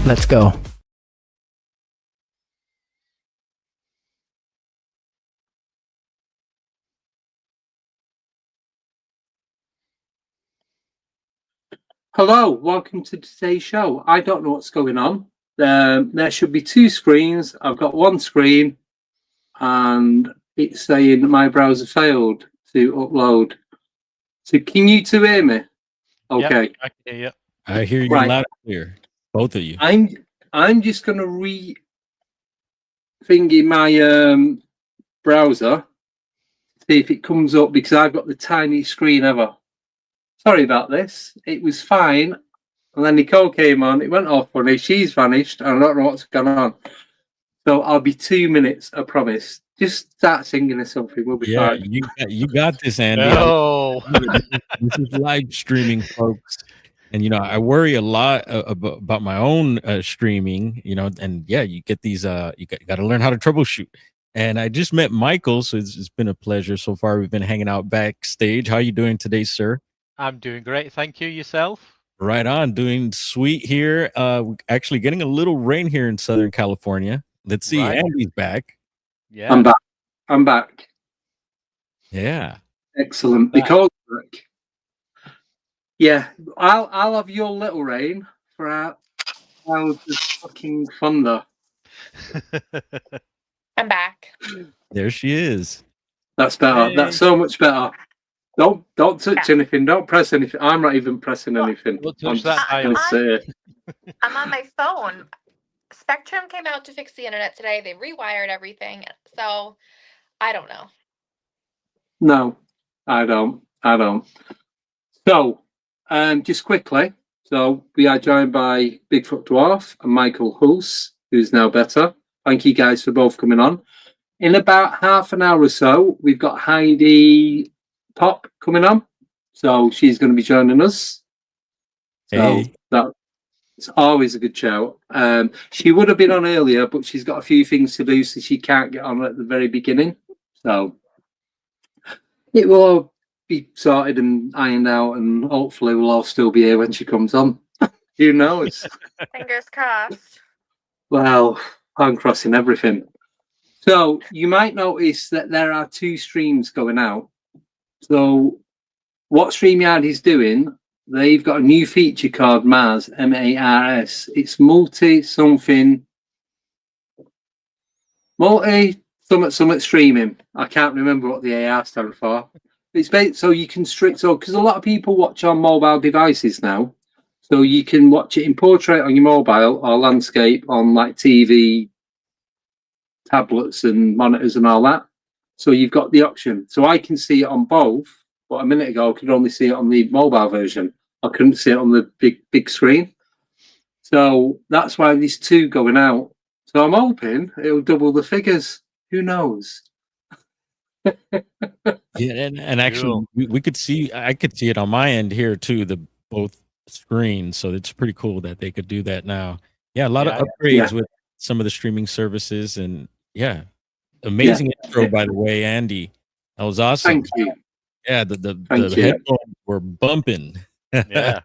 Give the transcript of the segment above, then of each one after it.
Let's go. Hello, welcome to today's show. I don't know what's going on. There should be two screens. I've got one screen and it's saying my browser failed to upload. So can you two hear me? Okay. Yep, I can hear you. I hear you loud and clear, both of you. I'm just gonna thingy my browser, see if it comes up because I've got the tiniest screen ever. Sorry about this. It was fine. And then Nicole came on. It went off funny. She's vanished. I don't know what's going on. So I'll be 2 minutes, I promise. Just start singing or something. We'll be fine. You got this, Andy. No. This is live streaming, folks. And, you know, I worry a lot about my own streaming, you know, and yeah, you get these, you got to learn how to troubleshoot. And I just met Michael, so it's been a pleasure so far. We've been hanging out backstage. How are you doing today, sir? I'm doing great. Thank you. Yourself? Right on. Doing sweet here. Actually getting a little rain here in Southern California. Let's see. Right. Andy's back. Yeah. I'm back. Yeah. Excellent. Nicole's back. Yeah. I'll have your little rain for our fucking thunder. I'm back. There she is. That's better. Hey. That's so much better. Don't touch anything. Don't press anything. I'm not even pressing anything. Don't touch that I'm dial. I'm on my phone. Spectrum came out to fix the internet today. They rewired everything. So I don't know. No, I don't. So, just quickly. So we are joined by Bigfoot Dwarf and Michael Hulse, who's now better. Thank you guys for both coming on. In about half an hour or so, we've got Heidi Popp coming on. So she's going to be joining us. So Hey. It's always a good show. She would have been on earlier, but she's got a few things to do, so she can't get on at the very beginning. So it will all be sorted and ironed out, and hopefully we'll all still be here when she comes on. Who knows? Fingers crossed. Well, I'm crossing everything. So you might notice that there are two streams going out. So what StreamYard is doing, they've got a new feature called MARS, M-A-R-S. It's multi-something streaming. I can't remember what the AR stands for. It's so you can because a lot of people watch on mobile devices now. So you can watch it in portrait on your mobile or landscape on like TV, tablets and monitors and all that. So you've got the option. So I can see it on both, but a minute ago I could only see it on the mobile version. I couldn't see it on the big screen. So that's why there's two going out. So I'm hoping it'll double the figures. Who knows? Yeah, and actually we could see, I could see it on my end here too, the both screens. So it's pretty cool that they could do that now. Yeah, a lot of upgrades with some of the streaming services, and yeah, amazing intro by the way, Andy. That was awesome. Thank you. Yeah, the headphones were bumping. Yeah.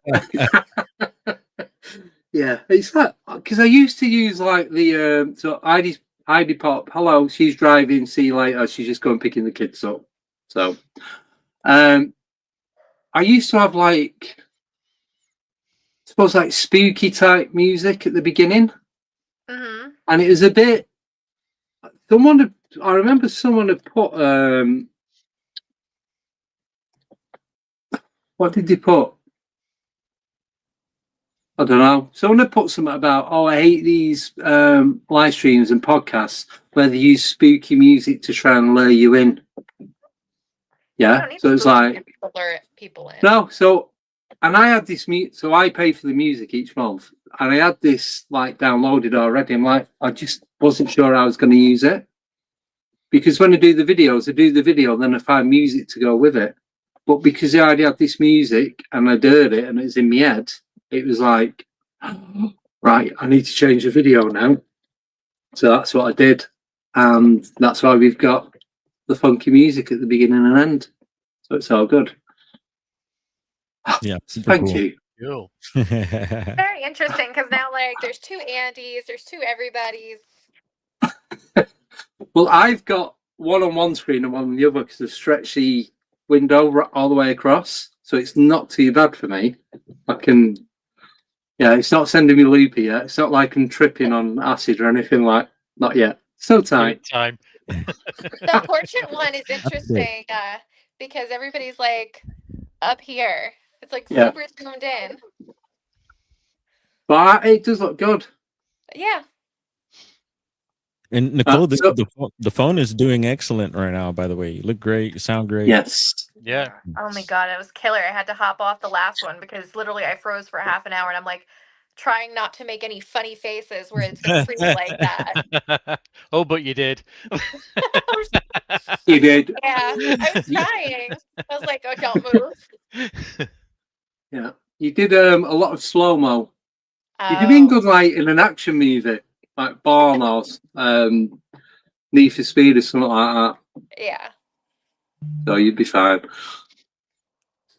Yeah, it's like because I used to use like the so Heidi Popp. Hello, she's driving. See you later. She's just going picking the kids up. So, I used to have like, I suppose like spooky type music at the beginning, and it was a bit. I remember someone had put what did they put? I don't know. Someone had put something about, I hate these live streams and podcasts where they use spooky music to try and lure you in. Yeah. So it's like lure people in. No, and I had this so I pay for the music each month, and I had this like downloaded already. I'm like, I just wasn't sure I was going to use it because when I do the videos, and then I find music to go with it. But because I already had this music and I'd heard it and it's in my head, it was like, right, I need to change the video now. So that's what I did. And that's why we've got the funky music at the beginning and end. So it's all good. Yeah. Thank you. Cool. Very interesting because now, like, there's 2 Andys, there's 2 everybody's. Well, I've got one on one screen and one on the other because of stretchy window all the way across, so it's not too bad for me. I can, yeah, it's not sending me loopy yet. It's not like I'm tripping on acid or anything like. Not yet. So tight. Time. The portrait one is interesting because everybody's like up here. It's like Yeah. super zoomed in. But it does look good. Yeah. And Nicole, so- the phone is doing excellent right now. By the way, you look great. You sound great. Yes. Yeah. Oh my god, it was killer. I had to hop off the last one because literally I froze for half an hour and I'm like trying not to make any funny faces where it's gonna freeze like that. Oh, but you did. You did. Yeah, I was trying. I was like, oh, don't move. Yeah. You did a lot of slow mo. You'd have Oh, been good like in an action movie, like Born or Need for Speed or something like that. yeah. So you'd be fine.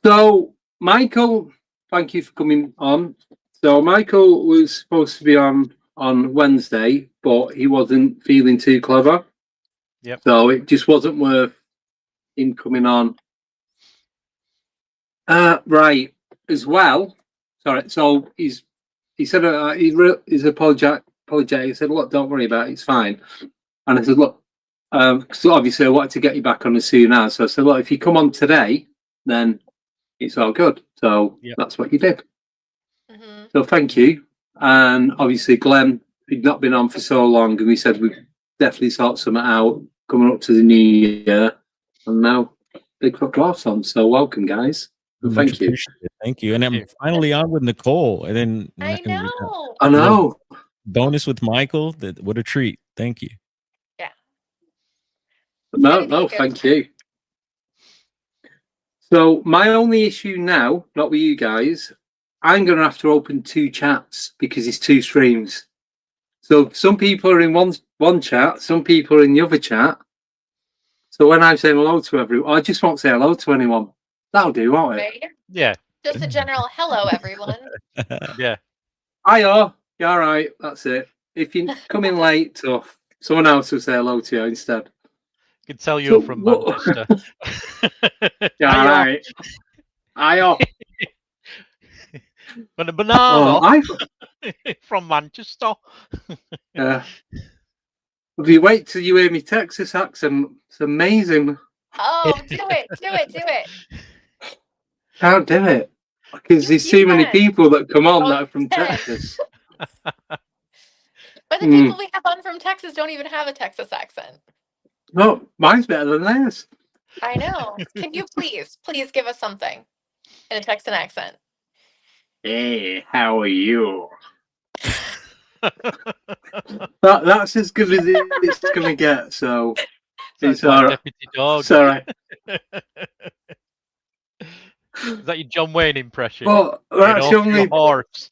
So Michael, thank you for coming on. So Michael was supposed to be on Wednesday, but he wasn't feeling too clever. Yep. So it just wasn't worth him coming on. Right. As well. Sorry. So he said he's apologetic. He said, "Look, don't worry about it. It's fine." And I said, "Look, so obviously I wanted to get you back on as soon as." So I said, "Look, if you come on today, then it's all good." So Yep. that's what you did. Hmm. So thank you. And obviously Glenn, he'd not been on for so long, and we said we'd definitely sort something out coming up to the new year. And now Bigfoot Dwarf's on. So welcome, guys. And Much thank you. appreciated. Thank you. And I'm you. finally on with Nicole. And then I know. I know. bonus with Michael. What a treat. Thank you. No, thank you. So my only issue now, not with you guys, I'm going to have to open 2 chats because it's 2 streams. So some people are in one chat, some people are in the other chat. So when I'm saying hello to everyone, I just won't say hello to anyone. That'll do, won't it? Right? Yeah. Just a general hello, everyone. Yeah. Hiya. Yeah, all right. That's it. If you come in late, tough. Someone else will say hello to you instead. Can tell you're So from what- Manchester. Yeah, all Hiya. right. Hiya. And a banana Oh, from Manchester. yeah. If you wait till you hear me Texas accent, it's amazing. Oh, do it. Can't do it because there's You too many can. people that come on Oh, that are from you can. Texas. But the people we have on from Texas don't even have a Texas accent. No, mine's better than theirs. I know. Can you please give us something in a Texan accent? Hey, how are you? That's as good as it's going to get. So Sounds it's like all right. Deputy Dog. Sorry. Is that your John Wayne impression? Well, Get that's off the only. your horse.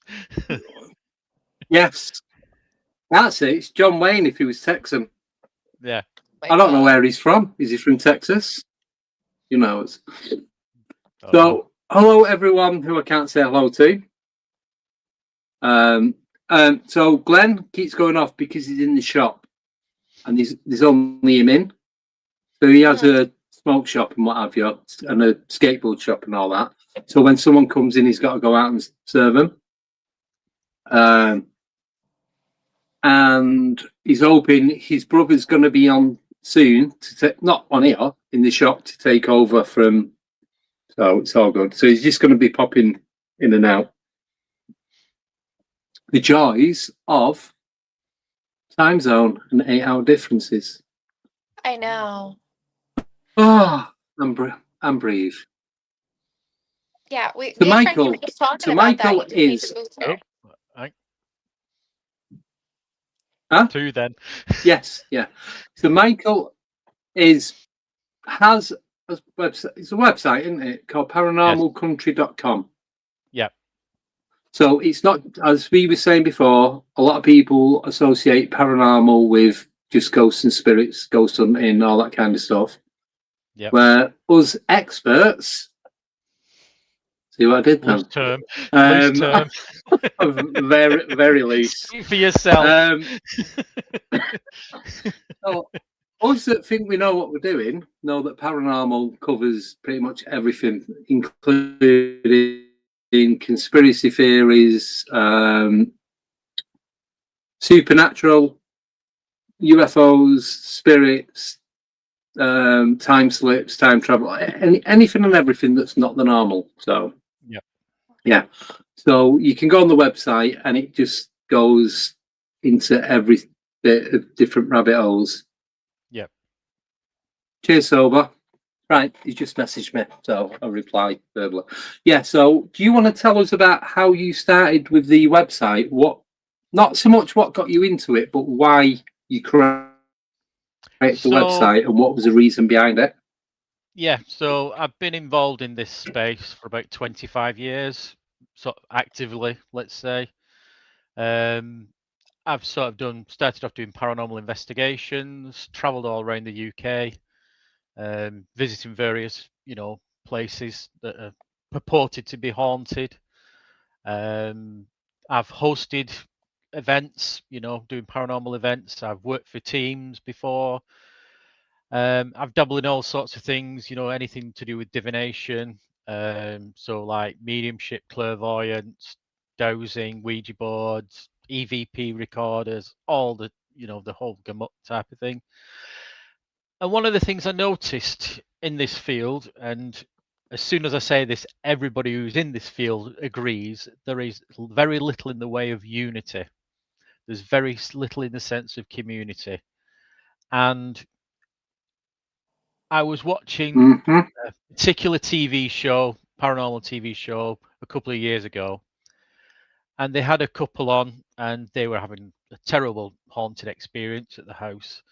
Yes, that's it. It's John Wayne if he was Texan. Yeah. I don't know where he's from. Is he from Texas? Who knows? So, hello everyone who I can't say hello to. So Glenn keeps going off because he's in the shop, and there's only him in. So he has a smoke shop and what have you, and a skateboard shop and all that. So when someone comes in, he's got to go out and serve them. And he's hoping his brother's going to be on soon not on here in the shop to take over from. So it's all good. So he's just going to be popping in and out. The joys of time zone and 8-hour differences. I know. Ah, and breathe. Yeah, we So me and Michael- Frankie were just talking so about Michael that. You need is- to move here. Huh? 2 then. Yes, yeah. So Michael has a website. It's a website, isn't it? Called paranormalcountry.com. Yeah. So it's not, as we were saying before, a lot of people associate paranormal with just ghosts and spirits, ghost hunting, all that kind of stuff. Yep. Where us experts See what I did Loose then? term. Loose term. Very, very loose. Speak for yourself. So, us that think we know what we're doing know that paranormal covers pretty much everything, including conspiracy theories, supernatural, UFOs, spirits, time slips, time travel, anything and everything that's not the normal. So, yeah. So you can go on the website and it just goes into every bit of different rabbit holes. Yep. Cheers, Sober. Right, he just messaged me, so I'll reply verbally. Yeah, so do you want to tell us about how you started with the website? What, not so much what got you into it, but why you created the website and what was the reason behind it? Yeah, so I've been involved in this space for about 25 years, sort of actively, let's say. I've sort of started off doing paranormal investigations, traveled all around the UK, visiting various, places that are purported to be haunted. I've hosted events, doing paranormal events. I've worked for teams before. I've dabbled in all sorts of things, anything to do with divination. So like mediumship, clairvoyance, dowsing, Ouija boards, EVP recorders, all the whole gamut type of thing. And one of the things I noticed in this field, and as soon as I say this, everybody who's in this field agrees, there is very little in the way of unity. There's very little in the sense of community. And I was watching a particular TV show, paranormal TV show, a couple of years ago, and they had a couple on, and they were having a terrible haunted experience at the house.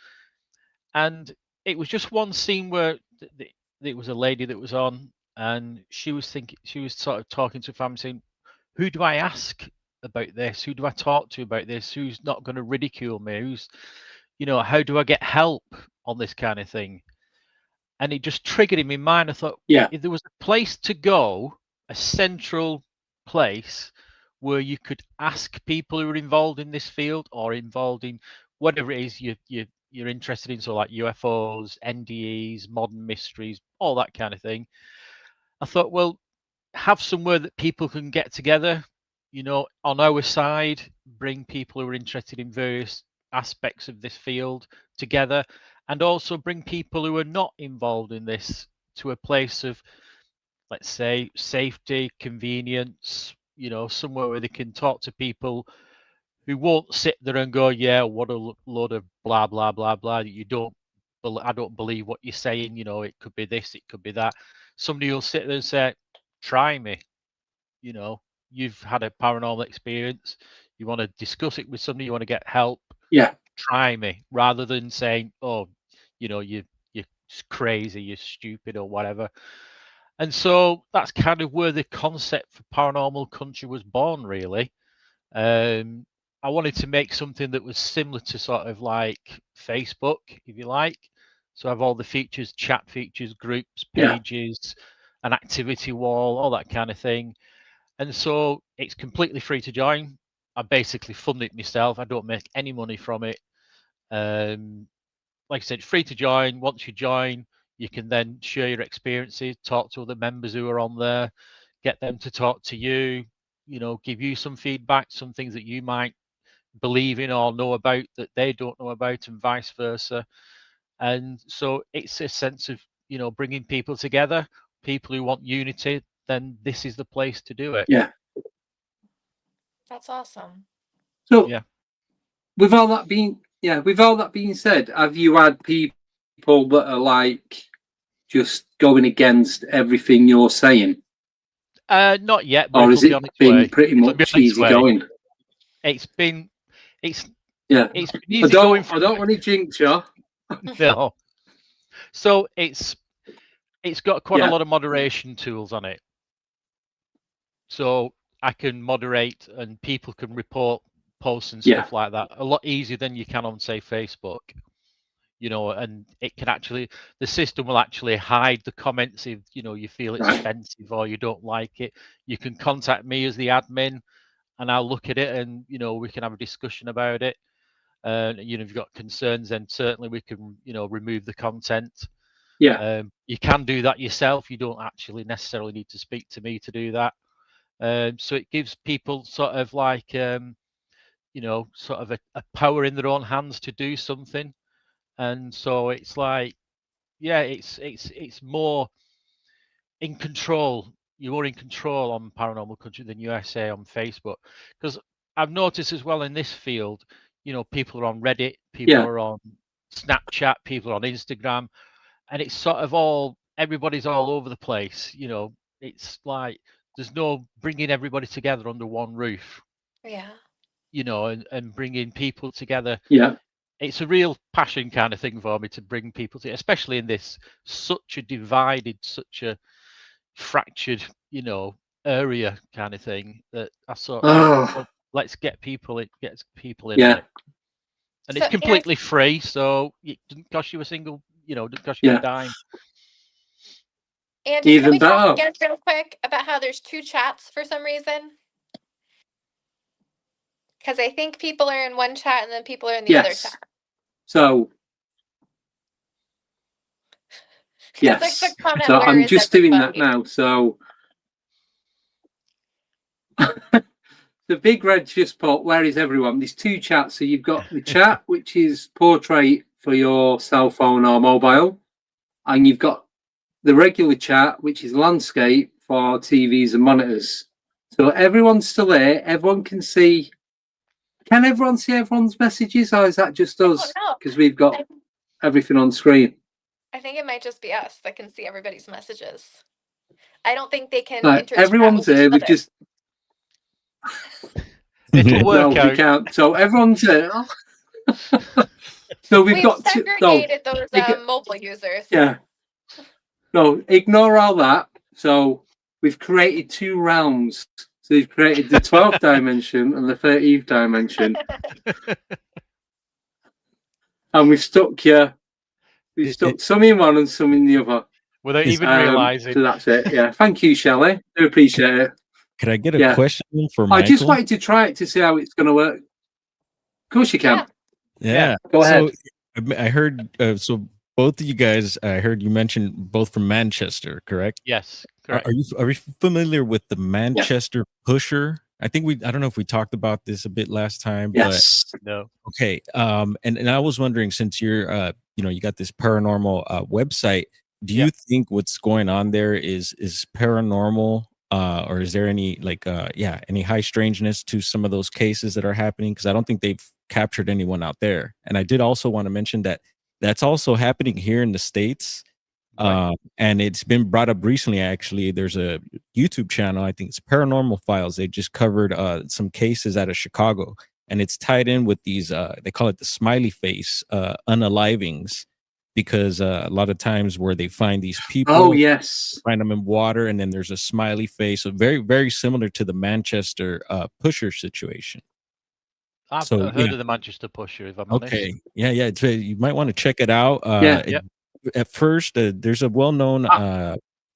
And it was just one scene where it was a lady that was on, and she was sort of talking to a family, saying, "Who do I ask about this? Who do I talk to about this? Who's not going to ridicule me? How do I get help on this kind of thing?" And it just triggered in my mind. I thought, if there was a place to go, a central place where you could ask people who are involved in this field or involved in whatever it is you're interested in, so like UFOs, NDEs, modern mysteries, all that kind of thing. I thought, well, have somewhere that people can get together, on our side, bring people who are interested in various aspects of this field together, and also bring people who are not involved in this to a place of, let's say, safety, convenience, somewhere where they can talk to people who won't sit there and go, "Yeah, what a load of blah, blah, blah, blah. I don't believe what you're saying. It could be this, it could be that." Somebody will sit there and say, "Try me." You've had a paranormal experience. You want to discuss it with somebody, you want to get help. Yeah. Try me, rather than saying, "Oh, you're crazy, you're stupid," or whatever. And so that's kind of where the concept for Paranormal Country was born, really. I wanted to make something that was similar to sort of like Facebook, if you like. So I have all the features, chat features, groups, pages, an activity wall, all that kind of thing. And so it's completely free to join. I basically fund it myself. I don't make any money from it. Like I said, free to join. Once you join, you can then share your experiences, talk to other members who are on there, get them to talk to you, give you some feedback, some things that you might believe in or know about that they don't know about, and vice versa. And so it's a sense of, bringing people together, people who want unity, then this is the place to do it. Yeah. That's awesome. So with all that being said, have you had people that are like just going against everything you're saying? Not yet, but or has it been pretty much easy going? It's been I easy don't going. want to jinx you. No. So it's got quite a Yeah. lot of moderation tools on it. So I can moderate and people can report posts and stuff like that a lot easier than you can on, say, Facebook. you know, and it can actually, the system will actually hide the comments if, you know, you feel it's Right. offensive or you don't like it. You can contact me as the admin and I'll look at it and, you know, we can have a discussion about it. You know, if you've got concerns, then certainly we can, you know, remove the content. Yeah. You can do that yourself. You don't actually necessarily need to speak to me to do that. So it gives people sort of like, you know, sort of a power in their own hands to do something. And so it's like, yeah, it's more in control. You're more in control on Paranormal Country than USA on Facebook. Because I've noticed as well in this field, you know, people are on Reddit, people Yeah. are on Snapchat, people are on Instagram, and it's sort of all, everybody's all over the place. You know, it's like there's no bringing everybody together under one roof, Yeah. you know, and bringing people together. Yeah. It's a real passion kind of thing for me to bring people together, especially in this such a divided, such a fractured, you know, area kind of thing, that I sort of think, Oh, well, let's get people in, on yeah. it. And So, it's completely free, so it doesn't cost you a single, you know, it doesn't cost you a Yeah. dime. Andy, can Even we talk better. again real quick about how there's two chats for some reason? Because I think people are in one chat and then people are in the other Yes. chat. So, Because there's yes. a comment, So where I'm is just doing that everybody? now. So the big red just put, where is everyone? There's two chats. So you've got the chat, which is portrait for your cell phone or mobile. And you've got the regular chat, which is landscape for TVs and monitors. So everyone's still there. Everyone can see. Can everyone see everyone's messages, or is that just us? Oh, no. Because we've got everything on screen. I think it might just be us that can see everybody's messages. I don't think they can Like, interchat everyone's with each there. We've other. just It'll work no, we out. can't. So everyone's there. So we've We've got to. No, segregated those mobile users. yeah. No, ignore all that. So we've created two realms. So we've created the 12th dimension and the 13th dimension, and we've stuck you. We've stuck some in one and some in the other. Without even realizing. So that's it. Yeah. Thank you, Shelley. Do appreciate it. Could I get a Yeah. question for I Michael? just wanted to try it to see how it's going to work. Of course you can. Yeah. Go ahead. So I heard, so both of you guys, I heard you mentioned both from Manchester, correct? Yes, correct. Are you familiar with the Manchester pusher? I don't know if we talked about this a bit last time, Yes. But no. Okay. And I was wondering, since you're, you know, you got this paranormal website, do you think what's going on there is paranormal, or is there any any high strangeness to some of those cases that are happening? Because I don't think they've captured anyone out there. And I did also want to mention that that's also happening here in the States. Right. And it's been brought up recently. Actually, there's a YouTube channel, I think it's Paranormal Files. They just covered some cases out of Chicago, and it's tied in with these they call it the smiley face unalivings, because a lot of times where they find these people, Oh yes, find them in water, and then there's a smiley face. So very, very similar to the Manchester pusher situation. I've heard of the Manchester pusher, if I'm honest. Okay. Yeah. It's, you might want to check it out. At first, there's a well-known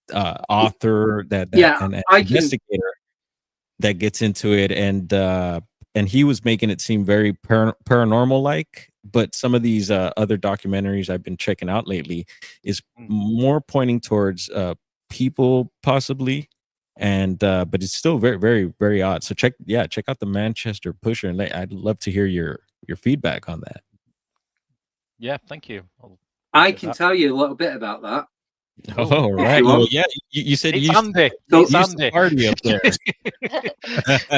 author an investigator that gets into it, and he was making it seem very paranormal-like. But some of these other documentaries I've been checking out lately is more pointing towards people possibly, and but it's still very, very, very odd. So check out the Manchester pusher, and I'd love to hear your feedback on that. Yeah, thank you. I can tell you a little bit about that. Oh, right. Well, yeah, you said it's you Andy. So it's Andy. Party up there.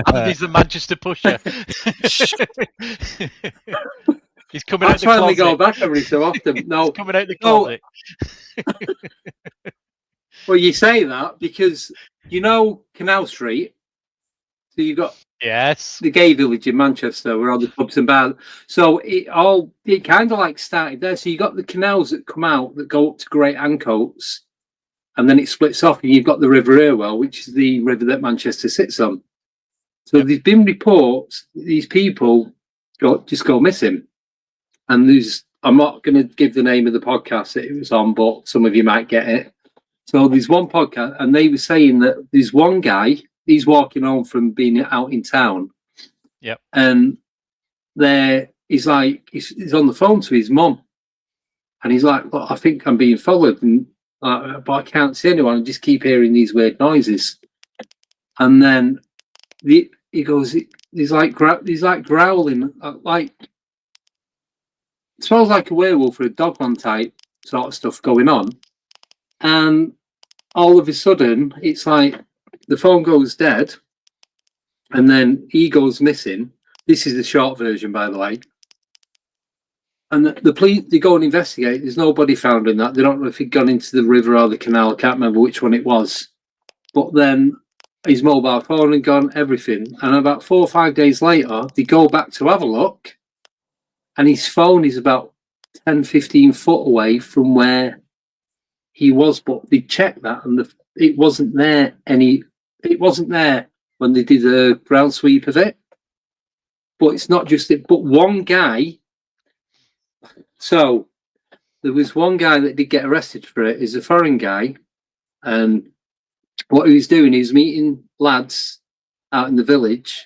Andy's the Manchester pusher. He's coming out the closet. I finally go back every so often. No, he's coming out the closet. Well, you say that because you know Canal Street. So you've got the gay village in Manchester where all the pubs and bars. So it kind of like started there. So you got the canals that come out that go up to Great Ancoats, and then it splits off, and you've got the River Irwell, which is the river that Manchester sits on. So there's been reports that these people just go missing, and there's I'm not going to give the name of the podcast that it was on, but some of you might get it. So there's one podcast, and they were saying that there's one guy, he's walking home from being out in town. Yep. And he's on the phone to his mum. And he's like, well, I think I'm being followed, and but I can't see anyone. I just keep hearing these weird noises. And then he goes, he's like growling, like it smells like a werewolf or a dogman type sort of stuff going on. And all of a sudden, it's like the phone goes dead, and then he goes missing. This is the short version, by the way. And the police, they go and investigate. There's nobody found in that. They don't know if he'd gone into the river or the canal. I can't remember which one it was. But then his mobile phone had gone, everything. And about 4 or 5 days later, they go back to have a look, and his phone is about 10, 15 foot away from where he was. But they checked that, and it wasn't there it wasn't there when they did a ground sweep of it. But it's not just it, but one guy. So there was one guy that did get arrested for it. He's a foreign guy, and what he was doing, he was meeting lads out in the village,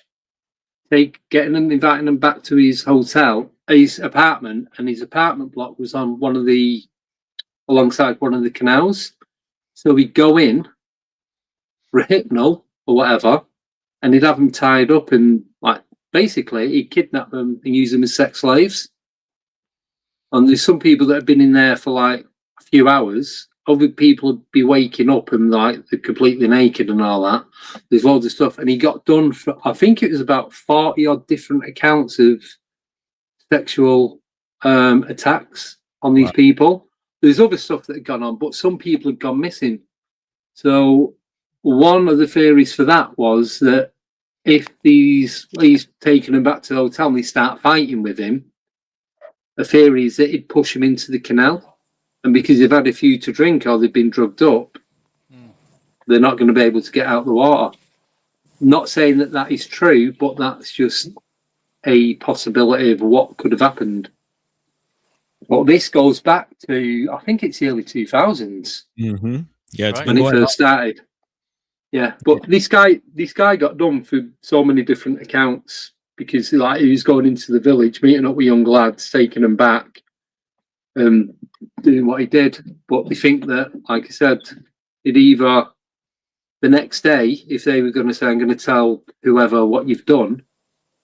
inviting them back to his apartment, and his apartment block was on alongside one of the canals. So he'd go in, rehypnol or whatever, and he'd have them tied up, and like basically he'd kidnap them and use them as sex slaves. And there's some people that have been in there for like a few hours. Other people would be waking up and like they're completely naked and all that. There's loads of stuff. And he got done for, I think it was about 40 odd different accounts of sexual attacks on these people. There's other stuff that had gone on, but some people had gone missing. So one of the theories for that was that if he's taken them back to the hotel and they start fighting with him, the theory is that it'd push him into the canal, and because they've had a few to drink or they've been drugged up, they're not going to be able to get out of the water. Not saying that is true, but that's just a possibility of what could have happened. Well, this goes back to, I think it's the early 2000s. Mm-hmm. Yeah, it's when it first started. Yeah, but this guy got done for so many different accounts, because like he was going into the village, meeting up with young lads, taking them back, doing what he did. But they think that, like I said, it either the next day, if they were going to say, I'm going to tell whoever what you've done,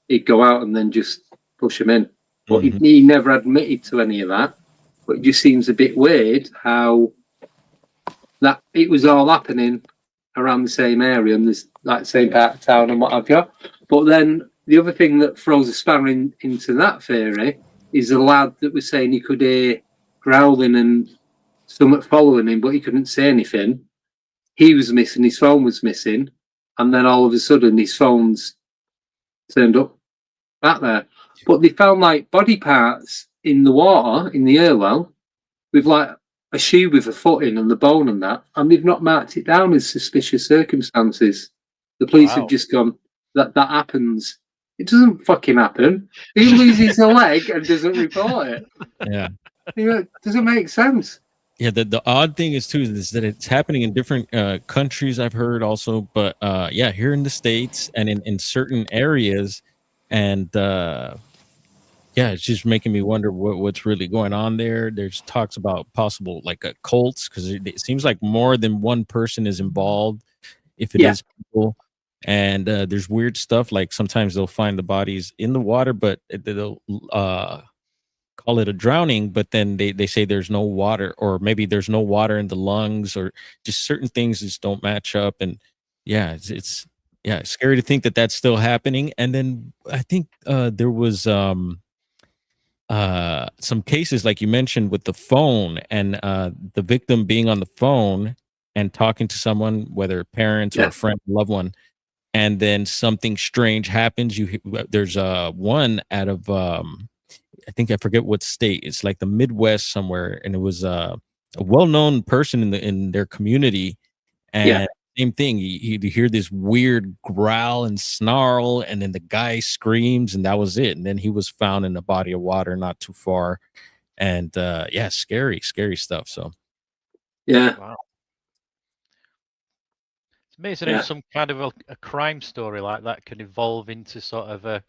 he'd go out and then just push him in. But he never admitted to any of that. But it just seems a bit weird how that it was all happening around the same area and this like same part of town and what have you. But then the other thing that throws a spanner into that theory is the lad that was saying he could hear growling and something following him, but he couldn't say anything. He was missing, his phone was missing, and then all of a sudden his phone's turned up back there. But they found like body parts in the water, in the airwell, with like a shoe with a foot in and the bone and that, and they've not marked it down as suspicious circumstances. The police have just gone, that happens. It doesn't fucking happen. He loses a leg and doesn't report it. Yeah. It doesn't make sense. Yeah, the odd thing is too is that it's happening in different countries, I've heard also, but yeah, here in the States and in certain areas, and yeah, it's just making me wonder what's really going on there. There's talks about possible like cults, because it seems like more than one person is involved if it is people. And there's weird stuff, like sometimes they'll find the bodies in the water, but they'll call it a drowning, but then they say there's no water, or maybe there's no water in the lungs, or just certain things just don't match up. And yeah, it's scary to think that that's still happening. And then I think there was some cases like you mentioned with the phone, and the victim being on the phone and talking to someone, whether parents or a friend, loved one, and then something strange happens. There's one out of I think I forget what state. It's like the Midwest somewhere, and it was a well-known person in their community. And same thing, you hear this weird growl and snarl, and then the guy screams, and that was it. And then he was found in a body of water not too far. and yeah, scary stuff. So Yeah. Wow. It's amazing Yeah. how some kind of a crime story like that can evolve into sort of a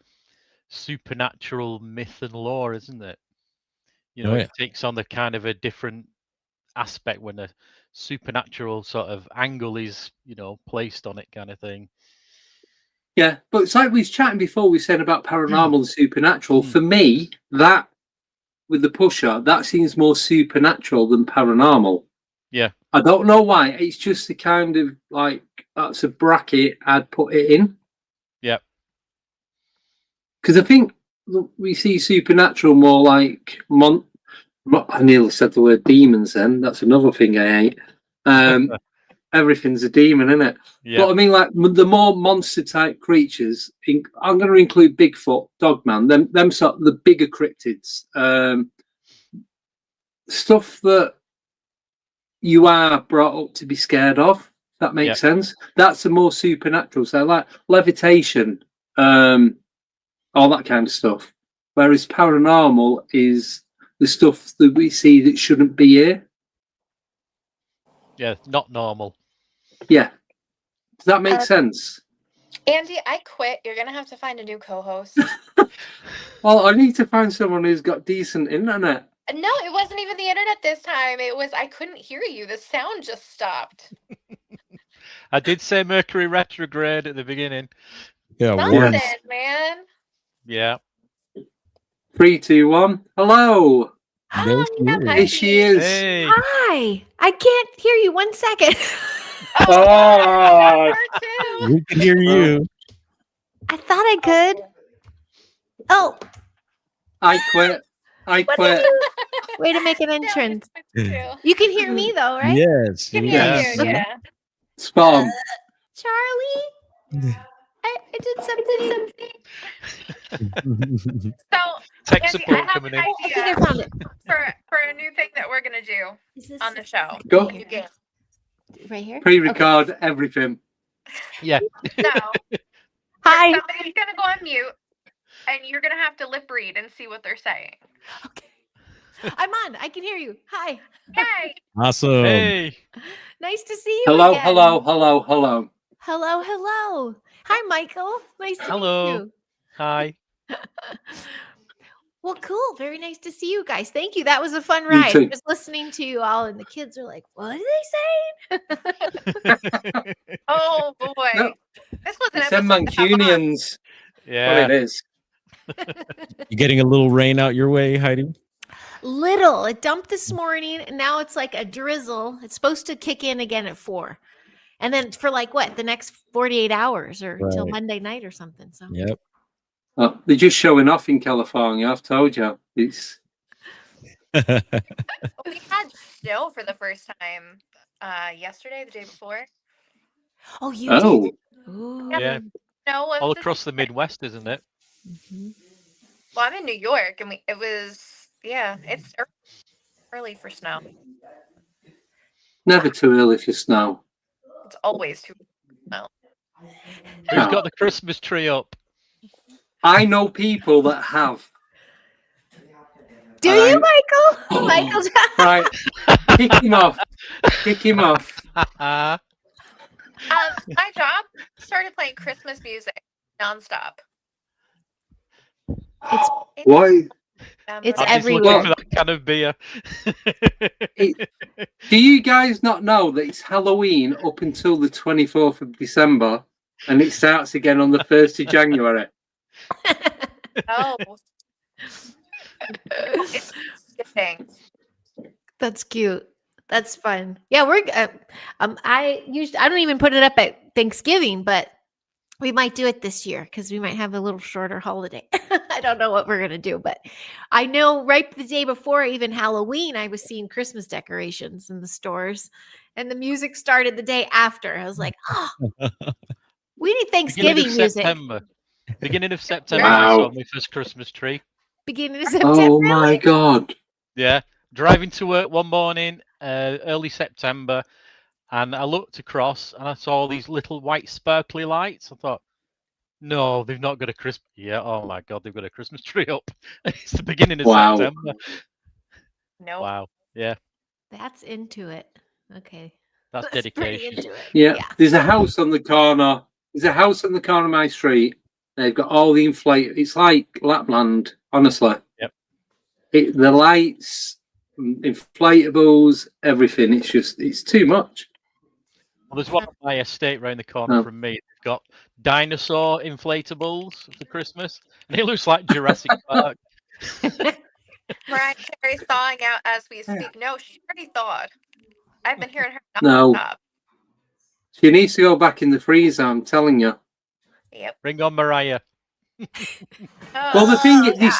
supernatural myth and lore, isn't it? You know, Oh, yeah. it takes on the kind of a different aspect when a supernatural sort of angle is, you know, placed on it, kind of thing. Yeah, but it's like we was chatting before. We said about paranormal and supernatural. Mm. For me, that with the pusher, that seems more supernatural than paranormal. Yeah. I don't know why. It's just the kind of like that's a bracket I'd put it in. Yeah. Because I think we see supernatural more like I nearly said the word demons. Then that's another thing I hate. Everything's a demon, isn't it? Yeah. But I mean, like the more monster type creatures. I'm going to include Bigfoot, Dogman, them sort of the bigger cryptids, stuff that you are brought up to be scared of. If that makes sense. That's a more supernatural. So like levitation, all that kind of stuff. Whereas paranormal is the stuff that we see that shouldn't be here. Yeah, not normal. Yeah. Does that make sense? Andy, I quit. You're gonna have to find a new co-host. Well, I need to find someone who's got decent internet. No, it wasn't even the internet this time. It was I couldn't hear you. The sound just stopped. I did say Mercury retrograde at the beginning. Yeah, Something, man. Yeah. 3, 2, 1. Hello. There Oh, yeah, Here she is. Hey. Hi. I can't hear you. 1 second. Oh. we can hear you. I thought I could. Oh, I quit. I what quit. did you? Way to make an entrance. You can hear me though, right? Yes. Can hear Yes. you, yeah. Spot on. Charlie, I did something. So, Tech Andy, support I have coming an in. I think I idea found it. for a new thing that we're gonna do Is this on the show. Go. You get right here? Pre-record everything. Yeah. no. Hi. Somebody's gonna go on mute, and you're gonna have to lip read and see what they're saying. Okay. I'm on. I can hear you. Hi. Yay! Awesome. Hey. Nice to see you. Hello, again. hello, hello, hello. Hello, hello. Hi, Michael. Nice to Hello. meet you. Hi. Well, cool. Very nice to see you guys. Thank you. That was a fun You ride. too. Just listening to you all, and the kids are like, "What are they saying?" Oh boy, No. this was an It's them episode. to have on. Mancunians. Yeah. What it is. You getting a little rain out your way, Heidi? Little. It dumped this morning, and now it's like a drizzle. It's supposed to kick in again at 4, and then for like what the next 48 hours or until Right. Monday night or something. So Yep. Oh, they're just showing off in California. I've told you. It's We had snow for the first time yesterday, the day before. oh, you oh. did. Ooh. Yeah. Snow was All this- across the Midwest, isn't it? Mhm. Well, I'm in New York, and it was it's early for snow. Never too early for snow. It's always too. Who's got the Christmas tree up? I know people that have. Do you, Michael? Michael's Right. Kick him off. Kick him off. My job started playing Christmas music nonstop. It's Why? It's I'm just everywhere. looking for that can of beer. Do you guys not know that it's Halloween up until the 24th of December and it starts again on the 1st of January? Oh, it's skipping. That's cute. That's fun. Yeah, we're. I don't even put it up at Thanksgiving, but we might do it this year because we might have a little shorter holiday. I don't know what we're gonna do, but I know right the day before even Halloween, I was seeing Christmas decorations in the stores, and the music started the day after. I was like, oh, we need Thanksgiving music. Beginning of September, Wow. I saw my first Christmas tree. Beginning of September. Oh my God. Yeah, driving to work one morning, early September, and I looked across and I saw all these little white sparkly lights. I thought, no, they've not got a Christmas. Yeah, oh my God, they've got a Christmas tree up. It's the beginning of Wow. September. Nope. Wow. Yeah, That's into it. Okay. that's That's pretty dedication. into it. Yeah. There's a house on the corner. There's a house on the corner of my street. They've got all the It's like Lapland, honestly. Yep. The lights, inflatables, everything. It's too much. Well, there's one on my estate round the corner Oh. from me. They've got dinosaur inflatables for Christmas, and it looks like Jurassic Park. Mariah Carey's thawing out as we speak. No, she already thawed. I've been hearing her No. nonstop. She needs to go back in the freezer, I'm telling you. Yep. Bring on Mariah. Well, the thing is,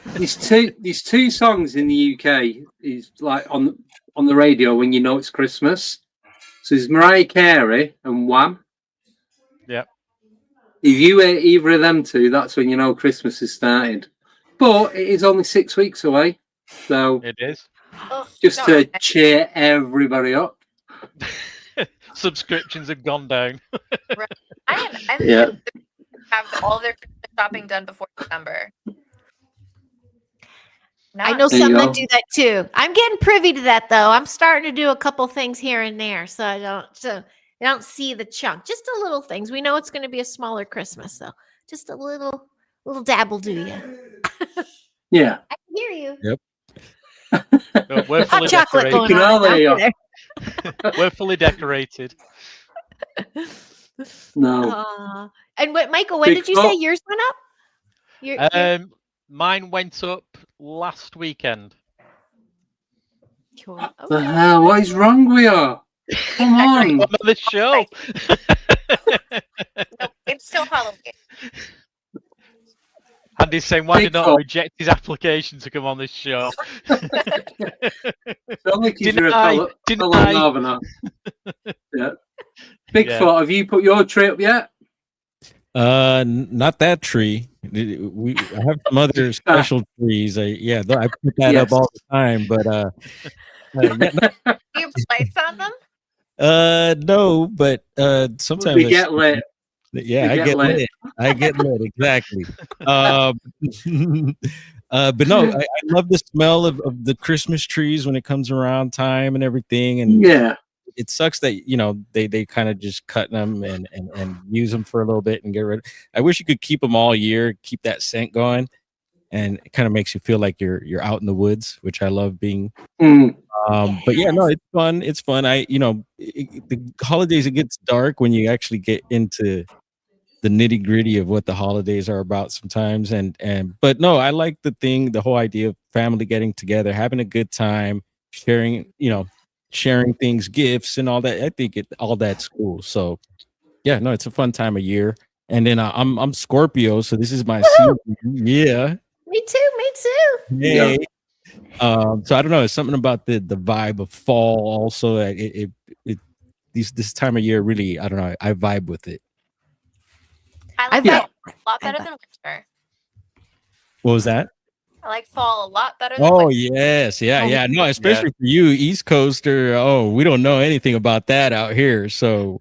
God. these two songs in the UK is like on the radio when you know it's Christmas. So it's Mariah Carey and Wham. Yep. If you hear either of them two, that's when you know Christmas has started. But it is only 6 weeks away, so It is. Ugh, just no, to cheer everybody up. Subscriptions have gone down. I'm Yeah. have all their Christmas shopping done before December. I know There you some go. that do that too. I'm getting privy to that though. I'm starting to do a couple things here and there, so I don't see the chunk. Just a little things. We know it's going to be a smaller Christmas, so just a little dabble, do you? Yeah. I can hear you. No, we're fully Hot chocolate decorated. going You know on. they Over are. there. We're fully decorated. No. And what, Michael? When did you say Bigfoot. yours went up? Your Mine went up last weekend. cool. The Okay. hell? What is wrong with you? Come on. On the show. Nope, it's still Halloween. Andy's saying, why did not Bigfoot. reject his application to come on this show? Only because you're a Deny. fellow northerner. Yeah. Bigfoot, have you put your tree up yet? Not that tree. I have some other special trees. I put that up Yes. all the time, but Do you have lights on them? no, but sometimes We get lit. yeah, we I get get lit. lit. I get lit, exactly. But no, I love the smell of the Christmas trees when it comes around time and everything. And Yeah. it sucks that they kind of just cut them and use them for a little bit and get rid. I wish you could keep them all year, keep that scent going, and it kind of makes you feel like you're out in the woods, which I love being. Mm. But yeah, no, it's fun. It's fun. The holidays, it gets dark when you actually get into the nitty gritty of what the holidays are about sometimes. But no, I like the whole idea of family getting together, having a good time, sharing things, gifts and all that. I think all that's cool. So yeah, no, it's a fun time of year. And then I'm Scorpio, so this is my season. Yeah. Me too. Hey. So I don't know. It's something about the vibe of fall. Also, this time of year really, I don't know. I vibe with it. I like Yeah. fall a lot better than winter. What was that? I like fall a lot better than Oh winter. yes, yeah. No, especially for you, East Coaster. Oh, we don't know anything about that out here. So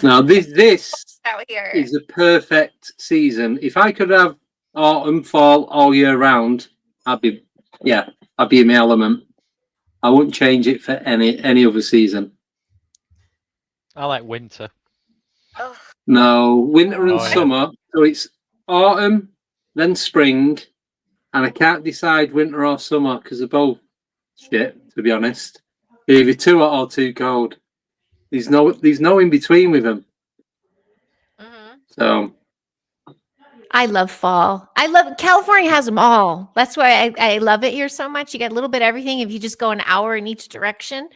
Now this Out here. is a perfect season. If I could have autumn, fall all year round, I'd be in my element. I wouldn't change it for any other season. I like winter. Ugh. No, winter and Oh, yeah. summer. So it's autumn, then spring, and I can't decide winter or summer because they're both shit, to be honest. They're either too hot or too cold. There's no in between with them. Mhm. So I love fall. California has them all. That's why I love it here so much. You get a little bit of everything if you just go an hour in each direction.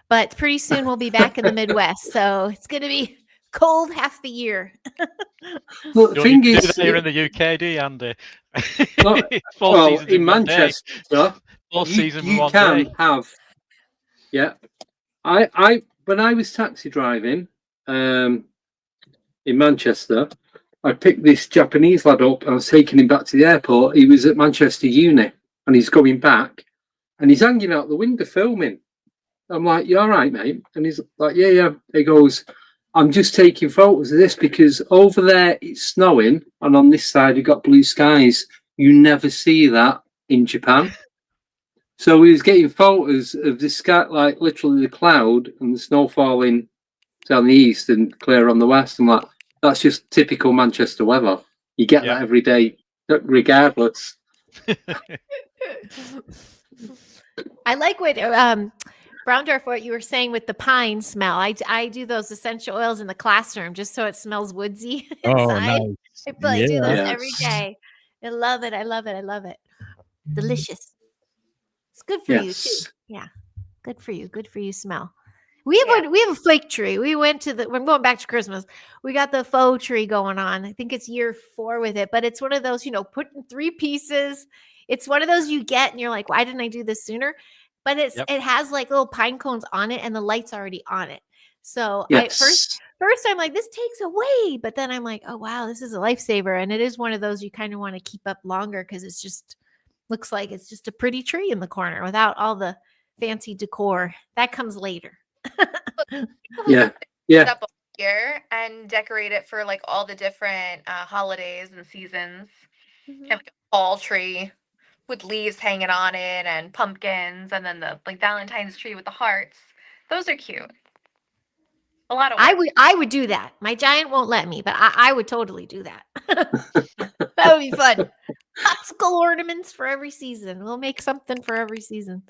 But pretty soon we'll be back in the Midwest, so it's going to be cold half the year. look, the Don't thing you do is, that here in the UK, do you, Andy? Well, Four well, seasons in one day. Manchester, Four seasons in you one can day. have. Yeah, I when I was taxi driving in Manchester, I picked this Japanese lad up and I was taking him back to the airport. He was at Manchester Uni and he's going back and he's hanging out the window filming. I'm like, you all right, mate? And he's like, yeah. He goes, I'm just taking photos of this because over there it's snowing and on this side you've got blue skies. You never see that in Japan. So he was getting photos of the sky, like literally the cloud and the snow falling down the east and clear on the west. I'm like, that's just typical Manchester weather. You get Yep. that every day, regardless. I like what Browndorf, what you were saying with the pine smell. I do those essential oils in the classroom just so it smells woodsy Oh, inside. nice. I do those Yeah. every day. I love it. I love it. I love it. Delicious. It's good for you too. Yes. Yeah. Good for you. Good for you. Smell. We have a flake tree. We're going back to Christmas. We got the faux tree going on. I think it's year 4 with it, but it's one of those, put in 3 pieces. It's one of those you get and you're like, why didn't I do this sooner? But it has like little pine cones on it and the light's already on it. So Yes. first I'm like, this takes away, but then I'm like, oh wow, this is a lifesaver. And it is one of those you kind of want to keep up longer because it's just looks like it's just a pretty tree in the corner without all the fancy decor. That comes later. Yeah. Up all year and decorate it for like all the different holidays and seasons. Mhm. Have like a fall tree with leaves hanging on it and pumpkins, and then the like Valentine's tree with the hearts. Those are cute. A lot of work. I would do that. My giant won't let me, but I would totally do that. That would be fun. Popsicle ornaments for every season. We'll make something for every season.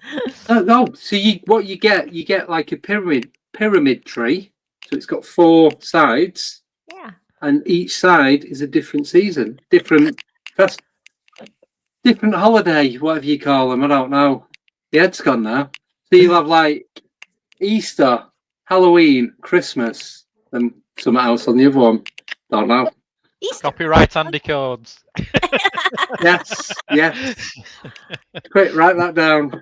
No. So what you get like a pyramid tree. So it's got 4 sides. Yeah. And each side is a different season, different holiday, whatever you call them. I don't know. The head's gone now. So you'll have like Easter, Halloween, Christmas, and something else on the other one. Don't know. Easter. Copyright Andy codes. Yes. Quick, write that down.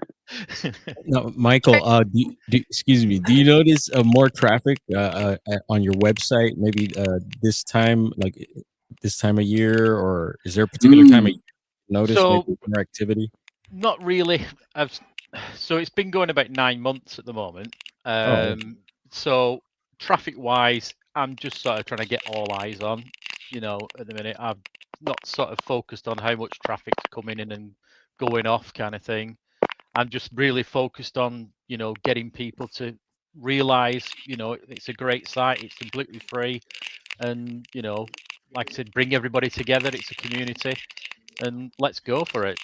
No, Michael. Excuse me. Do you notice more traffic on your website? Maybe this time of year, or is there a particular time of year you notice maybe more activity? Not really. So it's been going about 9 months at the moment. So traffic-wise, I'm just sort of trying to get all eyes on. At the minute, I've not sort of focused on how much traffic's coming in and going off kind of thing. I'm just really focused on, getting people to realize, it's a great site. It's completely free. And, like I said, bring everybody together. It's a community and let's go for it.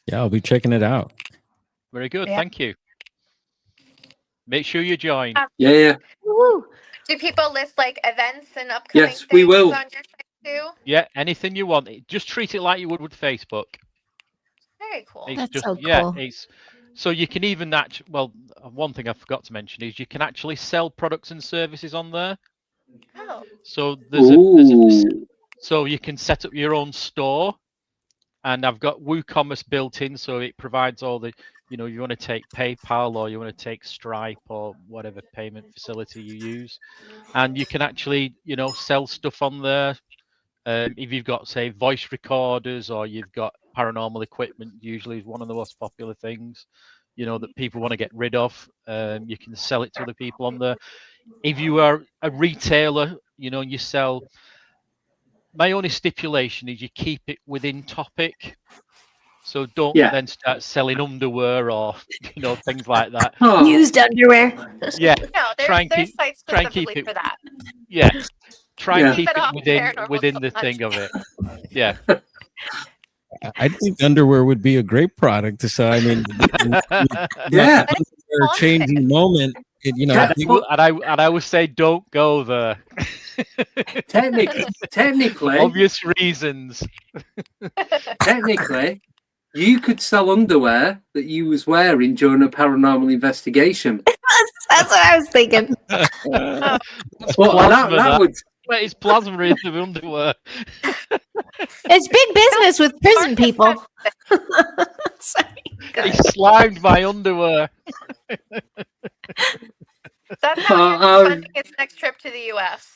Yeah, I'll be checking it out. Very good. Yeah. Thank you. Make sure you join. Yeah. Woo. Do people list like events and upcoming Yes, things we will. on your site too? Yeah, anything you want. Just treat it like you would with Facebook. Very cool. It's That's just, so yeah, cool. so you can even one thing I forgot to mention is you can actually sell products and services on there. Oh. So there's Ooh. so you can set up your own store, and I've got WooCommerce built in, so it provides all the, you want to take PayPal or you want to take Stripe or whatever payment facility you use, and you can actually, sell stuff on there. If you've got, say, voice recorders or you've got paranormal equipment, usually is one of the most popular things, that people want to get rid of. You can sell it to other people on there. If you are a retailer, you sell. My only stipulation is you keep it within topic. So don't then start selling underwear or things like that. Oh. Used underwear. Yeah. No, there's sites specifically for that. Yeah. Try and keep Keep it off it within the Paranormal thing of it. Yeah. I think underwear would be a great product. So I mean, Yeah. underwear changing moment. And I would say don't go there. Technically, obvious reasons. Technically, you could sell underwear that you was wearing during a paranormal investigation. That's what I was thinking. It's plasma in the underwear. It's big business with prison people. Sorry. He slimed my underwear. That's how you're funding his next trip to the U.S.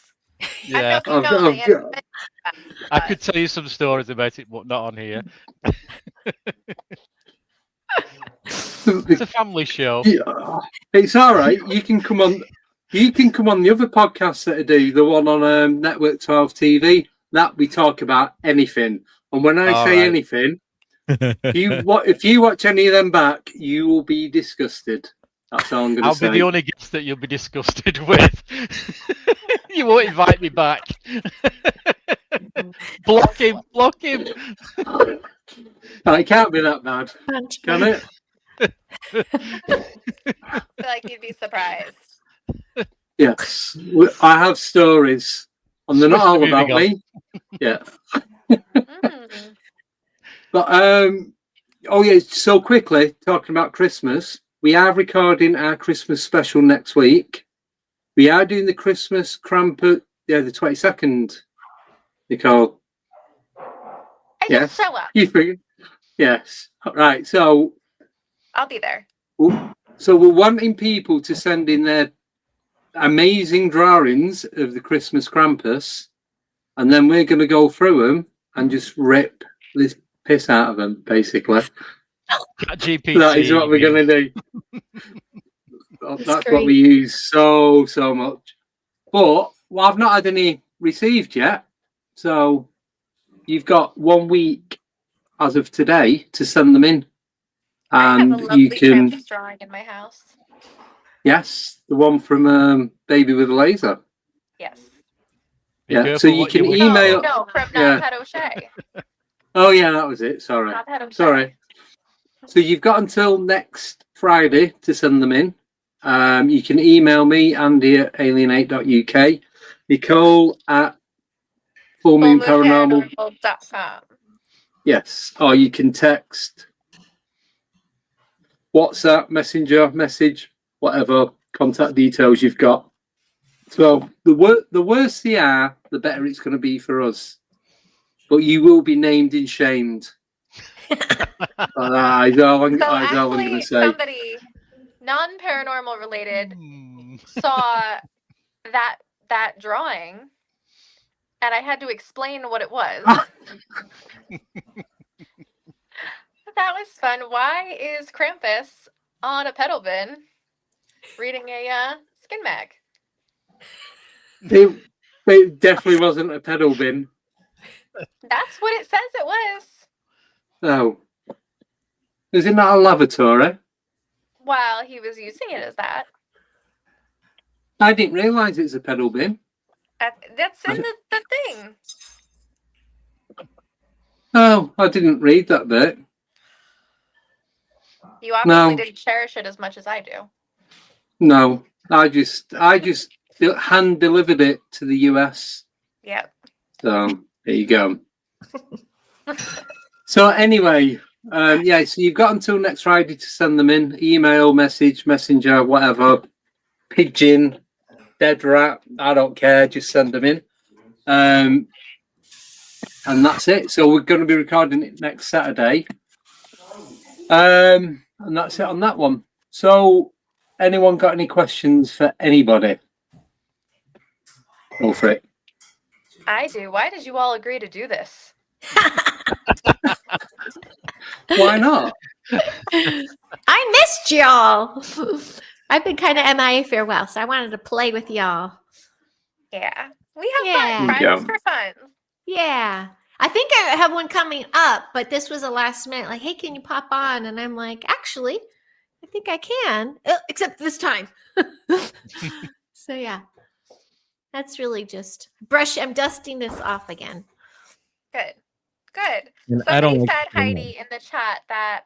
Yeah. I could tell you some stories about it, but not on here. It's a family show. Yeah. It's all right. You can come on. You can come on the other podcast that I do, the one on Network 12 TV. That we talk about anything. And when I say anything, If you watch any of them back, you will be disgusted. That's all I'm going to I'll say. be the only guest that you'll be disgusted with. You won't invite me back. Block him. Oh, it can't be that bad, Punch can me. it? I feel like you'd be surprised. Yes, I have stories, and they're not Swiftly all about moving me. Yeah, Mm. but oh yeah. So quickly talking about Christmas, we are recording our Christmas special next week. We are doing the Christmas Krampus, the 22nd. Nicole, I yes, just show up. you figured? Yes, right. So I'll be there. we're wanting people to send in their amazing drawings of the Christmas Krampus, and then we're going to go through them and just rip this piss out of them, basically. GPT. That is what we're going to do. That's what we use so much. But I've not had any received yet, so you've got 1 week as of today to send them in, I have a and lovely you can. Krampus drawing in my house. Yes, the one from Baby with a Laser. Yes. Yeah, so you can email. No, from Yeah. Not Pet O'Shea. Oh yeah, that was it. Sorry. Not Pet O'Shea. Sorry. So you've got until next Friday to send them in. You can email me, Andy at alienate.uk, Nicole at fullmoonparanormal. fullmoonparanormal.com. Yes, or you can text, WhatsApp, Messenger, message, whatever contact details you've got. So the worse they are, the better it's going to be for us. But you will be named and shamed. That's all I'm going to say. Somebody non-paranormal related saw that drawing, and I had to explain what it was. That was fun. Why is Krampus on a pedal bin reading a skin mag? It definitely wasn't a pedal bin. That's what it says it was. No. Is it not a lavatory? Well, he was using it as that. I didn't realise it's a pedal bin. That's in the thing. Oh, I didn't read that bit. You obviously didn't cherish it as much as I do. No, I just hand delivered it to the US. Yep. So there you go. So anyway, so you've got until next Friday to send them in. Email, message, messenger, whatever. Pigeon, dead rat, I don't care, just send them in. And that's it. So we're going to be recording it next Saturday. And that's it on that one. So anyone got any questions for anybody? Go for it. I do. Why did you all agree to do this? Why not? I missed y'all. I've been kind of MIA for a while, so I wanted to play with y'all. Yeah. We have fun. Fridays for fun. Yeah. I think I have one coming up, but this was a last minute, like, hey, can you pop on? And I'm like, actually, I think I can, except this time. So yeah, that's really just I'm dusting this off again. Good. And Somebody said, Heidi, in the chat that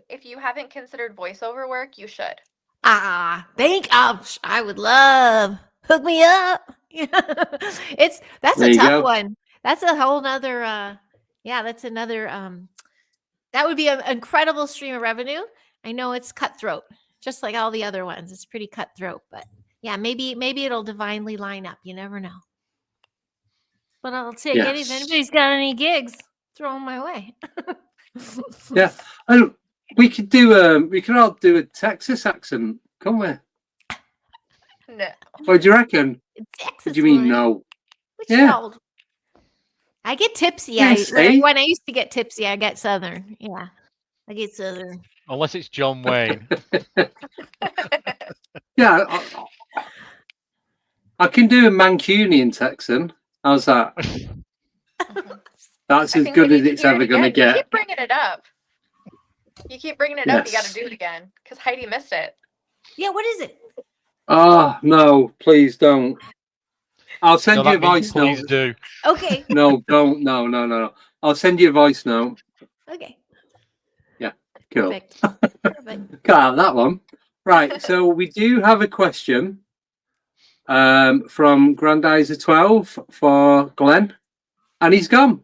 if you haven't considered voiceover work, you should. I would love, hook me up. That's a tough one. That's a whole nother, that's another, that would be an incredible stream of revenue. I know it's cutthroat, just like all the other ones. It's pretty cutthroat, but yeah, maybe it'll divinely line up. You never know. But I'll take it if anybody's got any gigs, throw them my way. Yeah, we could all do a Texas accent, can't we? No. What do you reckon? Texas. What do you mean no? Yeah. I get tipsy. When I used to get tipsy, I get Southern. Yeah, I get Southern. Unless it's John Wayne. Yeah, I can do a Mancunian Texan. How's that? That's as good as it's ever going to get. Keep bringing it up. You keep bringing it up. You got to do it again because Heidi missed it. Yeah, what is it? Oh, no, please don't. I'll send you a that means voice note. please do. Okay. No, don't. No. I'll send you a voice note. Okay. Yeah, cool. Perfect. Perfect. Can't have that one. Right, so we do have a question from Grandizer 12 for Glenn, and he's gone.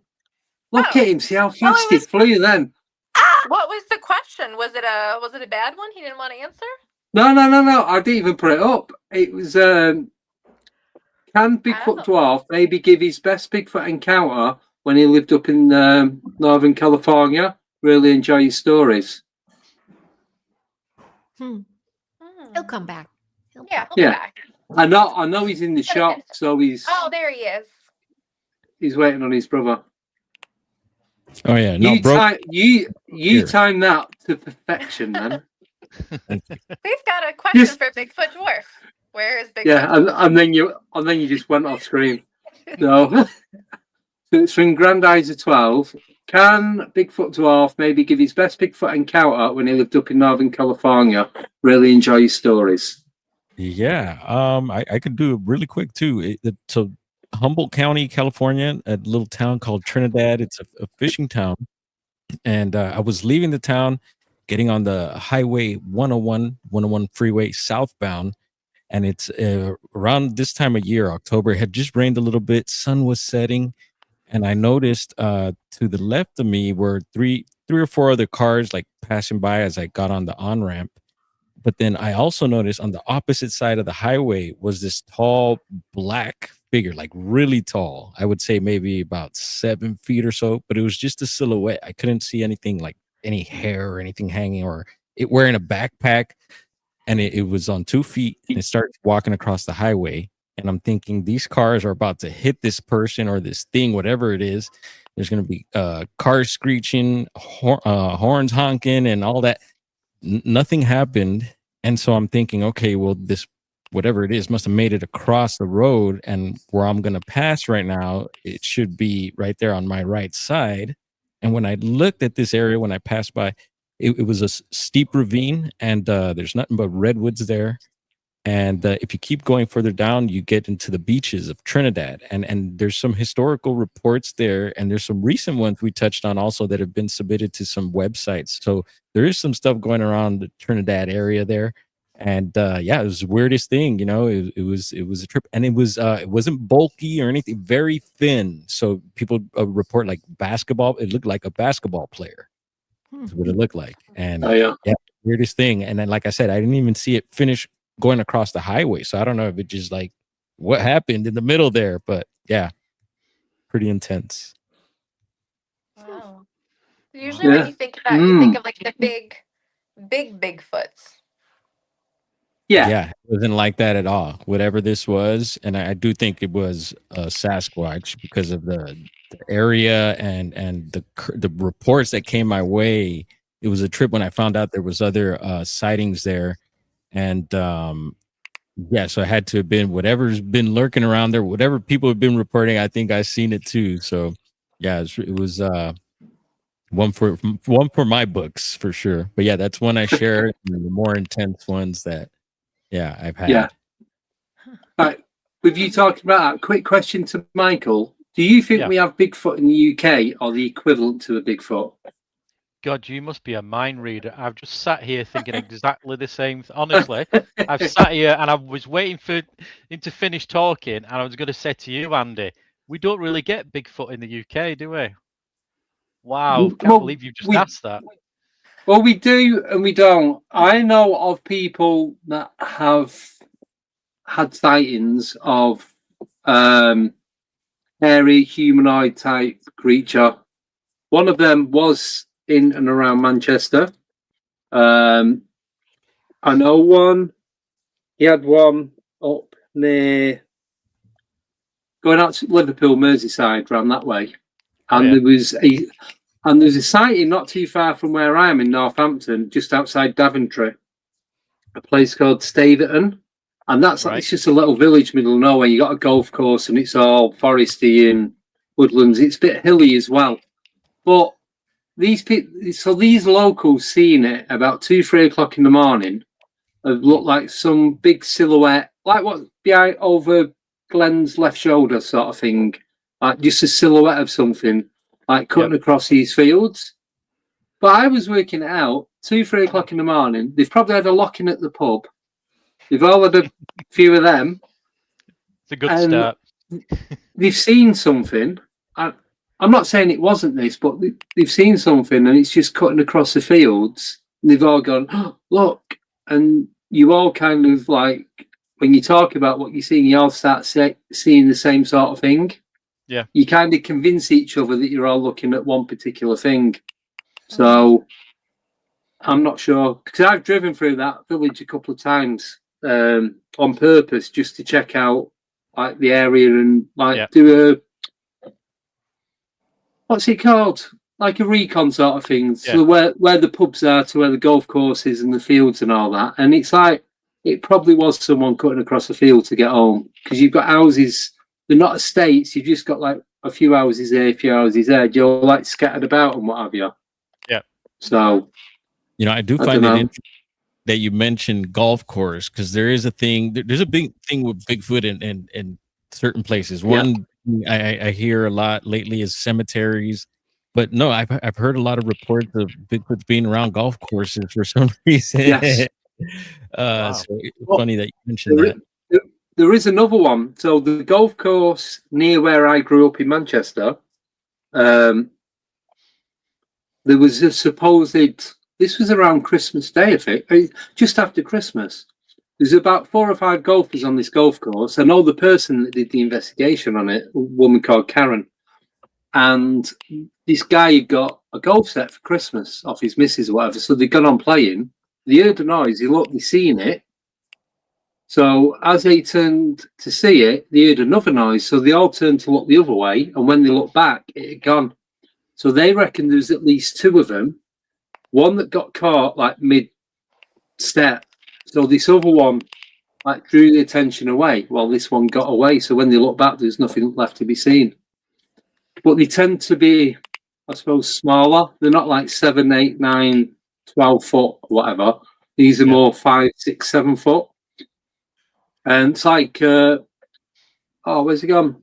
Look at him, see how fast he flew then. What was the question? Was it a bad one? He didn't want to answer? No. I didn't even put it up. It was can Bigfoot Dwarf maybe give his best Bigfoot encounter when he lived up in Northern California? Really enjoy his stories. He'll come back. He'll be back. I know he's in the shop, so he's. Oh, there he is. He's waiting on his brother. Oh yeah, no, you time that to perfection, man. We've got a question for Bigfoot Dwarf. Where is Bigfoot? Yeah, and then you just went off screen. So it's from Grandizer 12. Can Bigfoot Dwarf maybe give his best Bigfoot encounter when he lived up in Northern California? Really enjoy his stories. Yeah, I could do it really quick too. So Humboldt County, California, a little town called Trinidad. It's a fishing town, and I was leaving the town, getting on the highway 101 freeway southbound, and it's around this time of year, October. It had just rained a little bit, sun was setting, and I noticed to the left of me were three or four other cars like passing by as I got on the on-ramp. But then I also noticed on the opposite side of the highway was this tall black figure, like really tall. I would say maybe about 7 feet or so, but it was just a silhouette. I couldn't see anything like any hair or anything hanging or it wearing a backpack. And it was on 2 feet and it started walking across the highway. And I'm thinking these cars are about to hit this person or this thing, whatever it is. There's going to be cars screeching, horns honking and all that. Nothing happened. And so I'm thinking, okay, well, this, whatever it is, must have made it across the road. And where I'm going to pass right now, it should be right there on my right side. And when I looked at this area, when I passed by, it was a steep ravine and there's nothing but redwoods there. And if you keep going further down, you get into the beaches of Trinidad. And there's some historical reports there. And there's some recent ones we touched on also that have been submitted to some websites. So there is some stuff going around the Trinidad area there. And yeah, it was the weirdest thing, you know, it was a trip. And it wasn't bulky or anything, very thin. So people report like basketball. It looked like a basketball player. That's what it looked like. And yeah, weirdest thing. And then, like I said, I didn't even see it finish going across the highway. So I don't know if it just like what happened in the middle there, but yeah, pretty intense. Wow. Usually when you think of that, you think of like the big Bigfoots. Yeah, it wasn't like that at all. Whatever this was, and I do think it was Sasquatch because of the area and the reports that came my way. It was a trip when I found out there was other sightings there. And yeah, so it had to have been whatever's been lurking around there, whatever people have been reporting. I think I've seen it too. So yeah, it was one for my books for sure. But yeah, that's one I share. The more intense ones that I've had. Yeah. Right. With you talking about that, quick question to Michael: do you think we have Bigfoot in the UK or the equivalent to a Bigfoot? God, you must be a mind reader. I've just sat here thinking exactly the same. Honestly, I've sat here and I was waiting for him to finish talking, and I was going to say to you, Andy, we don't really get Bigfoot in the UK, do we? Wow, can't believe you just asked that. Well, we do and we don't. I know of people that have had sightings of hairy humanoid type creature. One of them was in and around Manchester. I know one. He had one up near going out to Liverpool, Merseyside, around that way. And there was a sighting not too far from where I am in Northampton, just outside Daventry, a place called Staverton. And that's it's just a little village, middle of nowhere. You got a golf course and it's all foresty and woodlands. It's a bit hilly as well. But these people, so these locals seen it about 2-3 o'clock in the morning. It looked like some big silhouette, like what behind over Glenn's left shoulder, sort of thing, like just a silhouette of something, like cutting across these fields. But I was working it out 2-3 o'clock in the morning. They've probably had a lock-in at the pub. They've all had a few of them. It's a good start. They've seen something. I'm not saying it wasn't this, but they've seen something, and it's just cutting across the fields. And they've all gone, oh, look, and you all kind of like, when you talk about what you're seeing, you all start seeing the same sort of thing. Yeah. You kind of convince each other that you're all looking at one particular thing. So I'm not sure, because I've driven through that village a couple of times on purpose just to check out like the area and like do a, what's it called? Like a recon sort of thing. So where the pubs are to where the golf courses and the fields and all that. And it's like, it probably was someone cutting across a field to get home, because you've got houses, they're not estates, you've just got like a few houses there, a few houses there. You're like scattered about and what have you. Yeah. So, you know, I do find it interesting that you mentioned golf course, because there is a thing, there's a big thing with Bigfoot in certain places. One I hear a lot lately is cemeteries, but no, I've heard a lot of reports of Bigfoot being around golf courses for some reason. Yes. Wow. So it's funny that you mentioned that. There is another one. So the golf course near where I grew up in Manchester, there was a supposed, this was around Christmas Day, I think, just after Christmas. There's about 4 or 5 golfers on this golf course. I know the person that did the investigation on it, a woman called Karen. And this guy got a golf set for Christmas off his missus or whatever. So they'd gone on playing. They heard a noise. He looked, they seen it. So as they turned to see it, they heard another noise. So they all turned to look the other way. And when they looked back, it had gone. So they reckon there's at least 2 of them. One that got caught like mid-step. So this other one like drew the attention away while this one got away. So when they look back, there's nothing left to be seen. But they tend to be, I suppose, smaller. They're not like 7, 8, 9, 12 foot or whatever. These are more 5, 6, 7 foot. And it's like, where's he gone?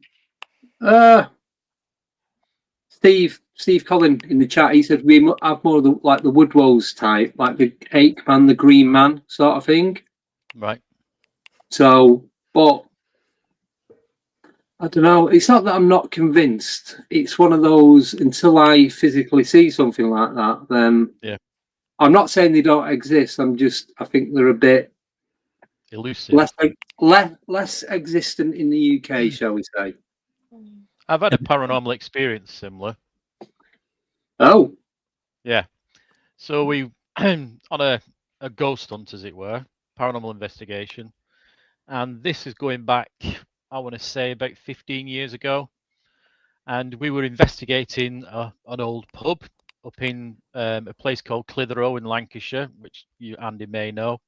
Steve Collin in the chat, he said we have more of the, like the Woodrose type, like the Ache Man, the Green Man sort of thing. Right. So, but I don't know. It's not that I'm not convinced. It's one of those, until I physically see something like that, then I'm not saying they don't exist. I think they're a bit elusive, less existent in the UK, shall we say. I've had a paranormal experience similar. Oh. Yeah. So we on a ghost hunt, as it were, paranormal investigation. And this is going back, I want to say, about 15 years ago. And we were investigating an old pub up in a place called Clitheroe in Lancashire, which you, Andy, may know.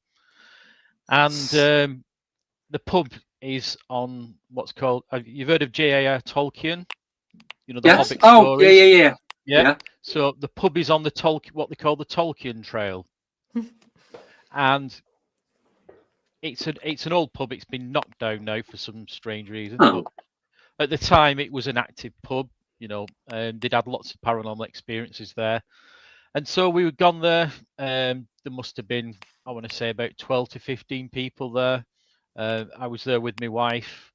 And the pub is on what's called, you've heard of J.A.R. Tolkien? You know, the Hobbit stories? Yeah. So the pub is on the what they call the Tolkien Trail. And it's an old pub. It's been knocked down now for some strange reason. But at the time, it was an active pub. You know, and they'd had lots of paranormal experiences there. And so we had gone there. There must have been, I want to say, about 12 to 15 people there. I was there with my wife,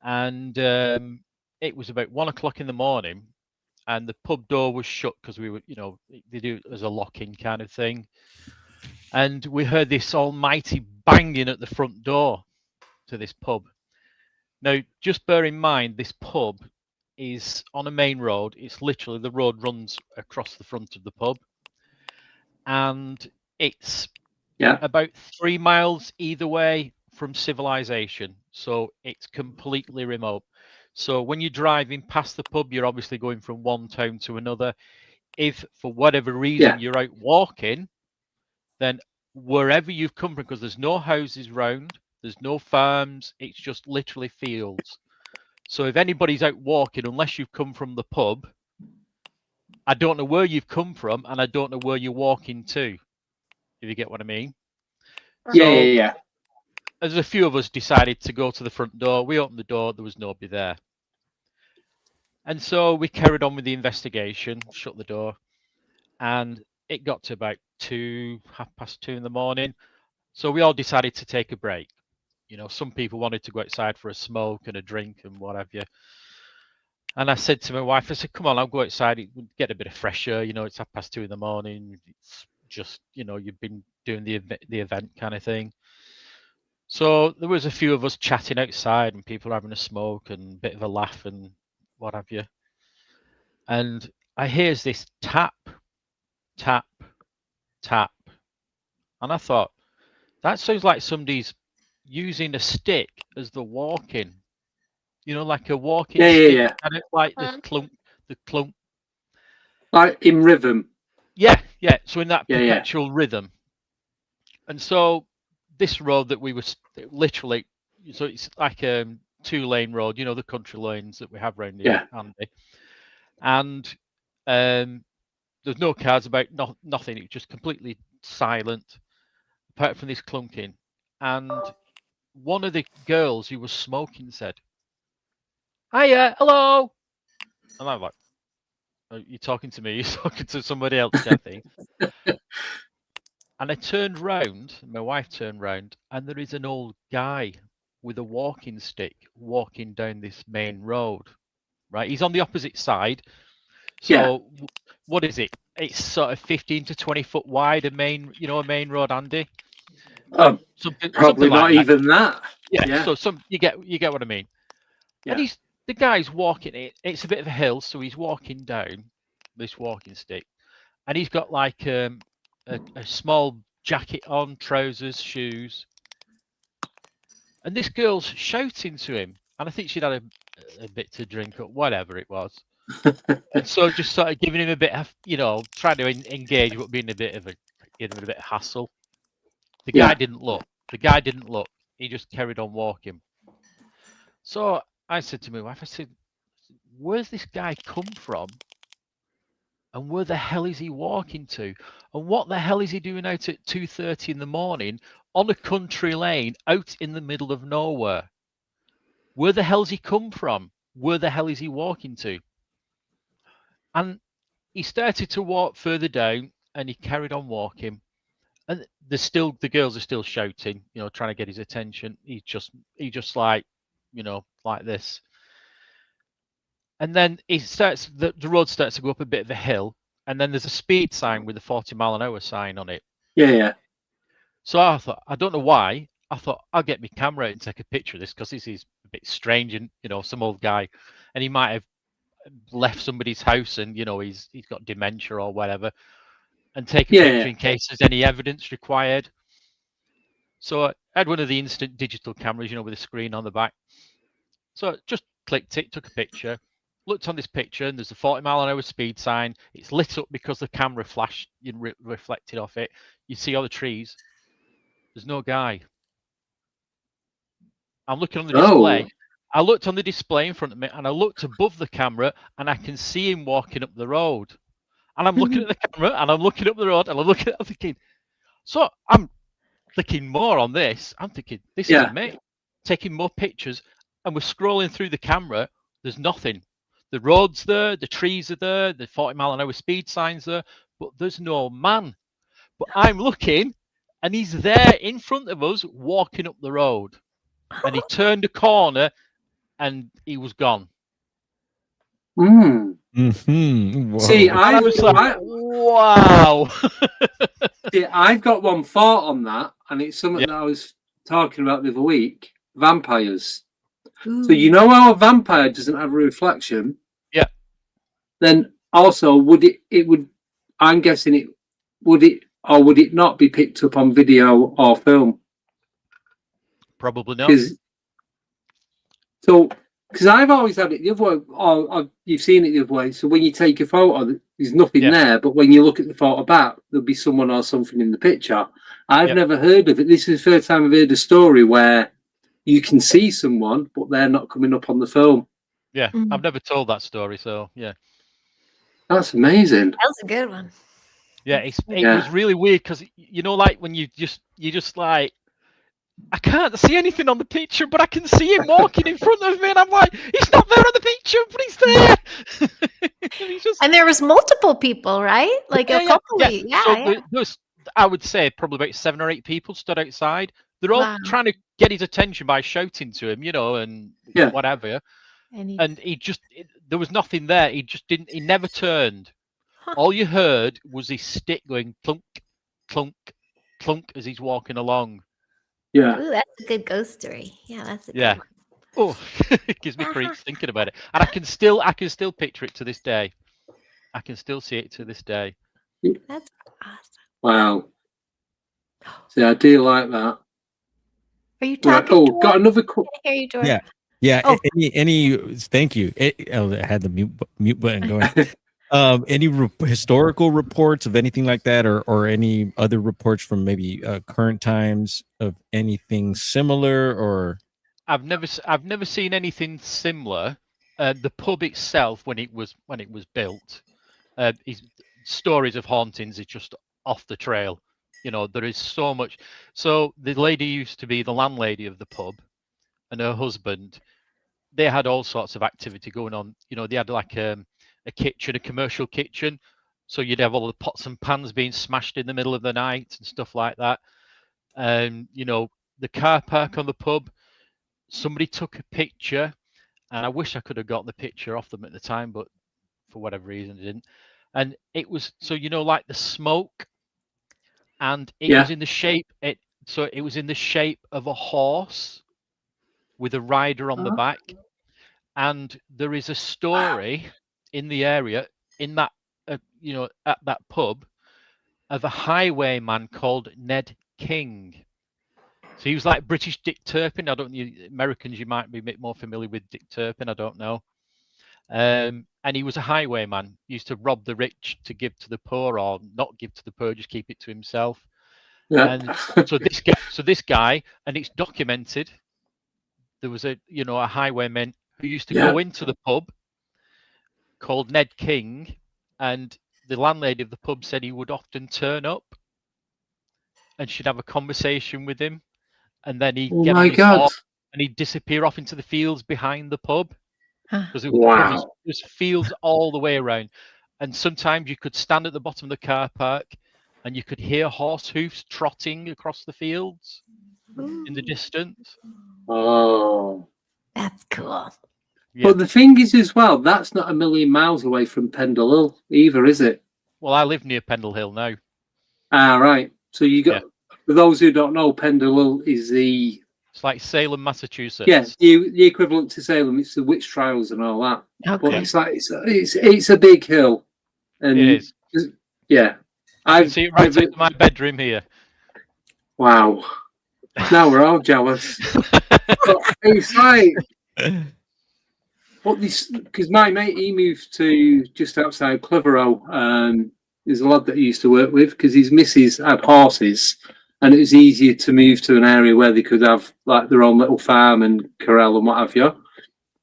and it was about 1 o'clock in the morning, and the pub door was shut because we were, you know, they do it as a lock-in kind of thing. And we heard this almighty banging at the front door to this pub. Now, just bear in mind, this pub is on a main road. It's literally, the road runs across the front of the pub. And it's about 3 miles either way from civilization. So it's completely remote. So when you're driving past the pub, you're obviously going from one town to another. If for whatever reason you're out walking, then wherever you've come from, because there's no houses round, there's no farms, it's just literally fields. So if anybody's out walking, unless you've come from the pub, I don't know where you've come from, and I don't know where you're walking to. If you get what I mean. Yeah. As a few of us decided to go to the front door, we opened the door. There was nobody there, and so we carried on with the investigation. Shut the door, and it got to about 2:30 in the morning. So we all decided to take a break. You know, some people wanted to go outside for a smoke and a drink and what have you. And I said to my wife, I said, come on, I'll go outside, get a bit of fresh air. You know, it's 2:30 in the morning. It's just, you know, you've been doing the event kind of thing. So there was a few of us chatting outside and people having a smoke and a bit of a laugh and what have you. And I hears this tap, tap, tap. And I thought, that sounds like somebody's using a stick as they're walking. You know, like a walking stick. Yeah. And it's like the clunk. Like in rhythm. Yeah. So in that Yeah. perpetual rhythm. And so this road that we were literally, so it's like a 2-lane road, you know, the country lanes that we have around here, Andy. And there's no cars about, nothing. It's just completely silent, apart from this clunking. And one of the girls who was smoking said, "Hiya, hello." And I'm like, "Are you talking to me? You're talking to somebody else, Kathy?" And I turned round, my wife turned round, and there is an old guy with a walking stick walking down this main road. Right, he's on the opposite side. So what is it? It's sort of 15 to 20 foot wide, a main road, Andy. Probably not even that. Yeah. So you get what I mean. Yeah. And the guy's walking. It's a bit of a hill, so he's walking down this walking stick, and he's got like a small jacket on, trousers, shoes, and this girl's shouting to him, and I think she'd had a bit to drink or whatever it was. And so just sort of giving him a bit of, you know, trying to engage, but being a bit of a hassle. The guy didn't look. He just carried on walking. So I said to my wife, I said, where's this guy come from? And where the hell is he walking to? And what the hell is he doing out at 2:30 in the morning on a country lane out in the middle of nowhere? Where the hell's he come from? Where the hell is he walking to? And he started to walk further down, and he carried on walking. And the girls are still shouting, you know, trying to get his attention. He just like, you know, like this. And then the road starts to go up a bit of a hill, and then there's a speed sign with a 40-mile-an-hour sign on it. Yeah. So I thought, I don't know why, I thought I'll get my camera out and take a picture of this because this is a bit strange, and you know, some old guy, and he might have left somebody's house, and you know, he's got dementia or whatever, and take a picture in case there's any evidence required. So I had one of the instant digital cameras, you know, with a screen on the back. So I just clicked it, took a picture, looked on this picture, and there's a 40-mile-an-hour speed sign. It's lit up because the camera flashed, reflected off it. You see all the trees. There's no guy. I'm looking on the display. I looked on the display in front of me, and I looked above the camera, and I can see him walking up the road. And I'm looking at the camera, and I'm looking up the road, and I'm looking at it, I'm thinking, so I'm clicking more on this. I'm thinking, this is me. Taking more pictures, and we're scrolling through the camera. There's nothing. The road's there, the trees are there, the 40-mile-an-hour speed sign's there, but there's no man. But I'm looking, and he's there in front of us, walking up the road. And he turned a corner, and he was gone. See, I was like, wow. See, I've got one thought on that, and it's something that I was talking about the other week. Vampires. Ooh. So you know how a vampire doesn't have a reflection? Yeah. Then also would I'm guessing would it not be picked up on video or film? Probably not. Because I've always had it the other way, or you've seen it the other way. So when you take a photo, there's nothing there, but when you look at the photo back, there'll be someone or something in the picture. I've never heard of it. This is the first time I've heard a story where you can see someone, but they're not coming up on the film. Yeah, I've never told that story, so yeah. That's amazing. That was a good one. Yeah, it Yeah. was really weird because like when you just like, I can't see anything on the picture, but I can see him walking in front of me, and I'm like, he's not there on the picture, but he's there. And he's just, And there was multiple people, right? Like a couple yeah. of So yeah. there was, I would say, probably about 7 or 8 people stood outside. They're all Wow. trying to get his attention by shouting to him, and Yeah. whatever. And And there was nothing there. He just didn't. He never turned. Huh. All you heard was his stick going clunk, clunk, clunk as he's walking along. Yeah. Ooh, that's a good ghost story. Yeah, that's a Yeah. good one. Oh, it gives me creeps thinking about it, and I can still picture it to this day. I can still see it to this day. That's awesome. Wow. See, I do like that. Are you Right. talking? Oh, Dwarf? got another. I hear you, Dwarf. Yeah. Yeah. Oh. Any thank you. I had the mute button going. Any historical reports of anything like that, or any other reports from maybe current times of anything similar, or I've never seen anything similar. The pub itself, when it was built, stories of hauntings is just off the trail. There is so much. So the lady used to be the landlady of the pub, and her husband, they had all sorts of activity going on. They had like a kitchen, a commercial kitchen. So you'd have all the pots and pans being smashed in the middle of the night and stuff like that. And the car park on the pub, somebody took a picture, and I wish I could have got the picture off them at the time, but for whatever reason I didn't. And it was, so like the smoke, and it was in the shape it was in the shape of a horse with a rider on the back. And there is a story in the area, in that at that pub, of a highwayman called Ned King. So he was like British Dick Turpin. I don't know, Americans, you might be a bit more familiar with Dick Turpin, I don't know. And he was a highwayman. He used to rob the rich to give to the poor, or not give to the poor, just keep it to himself. Yeah. And so this guy, and it's documented, there was a highwayman who used to go into the pub called Ned King, and the landlady of the pub said he would often turn up, and she'd have a conversation with him, and then he'd get on his horse and he'd disappear off into the fields behind the pub, because there's fields all the way around. And sometimes you could stand at the bottom of the car park and you could hear horse hoofs trotting across the fields in the distance. Oh, that's cool. Yeah. But the thing is, as well, that's not a million miles away from Pendle Hill either, is it? Well, I live near Pendle Hill now. Ah, right. So you got, for those who don't know, Pendle Hill is it's like Salem, Massachusetts. Yes, the equivalent to Salem. It's the witch trials and all that. Okay. But it's like it's a big hill, and it is. Yeah, I see it right out of my bedroom here. Wow. Now we're all jealous. It's like, because my mate, he moved to just outside Clitheroe. There's a lad that he used to work with, because his missus had horses, and it was easier to move to an area where they could have like their own little farm and corral and what have you.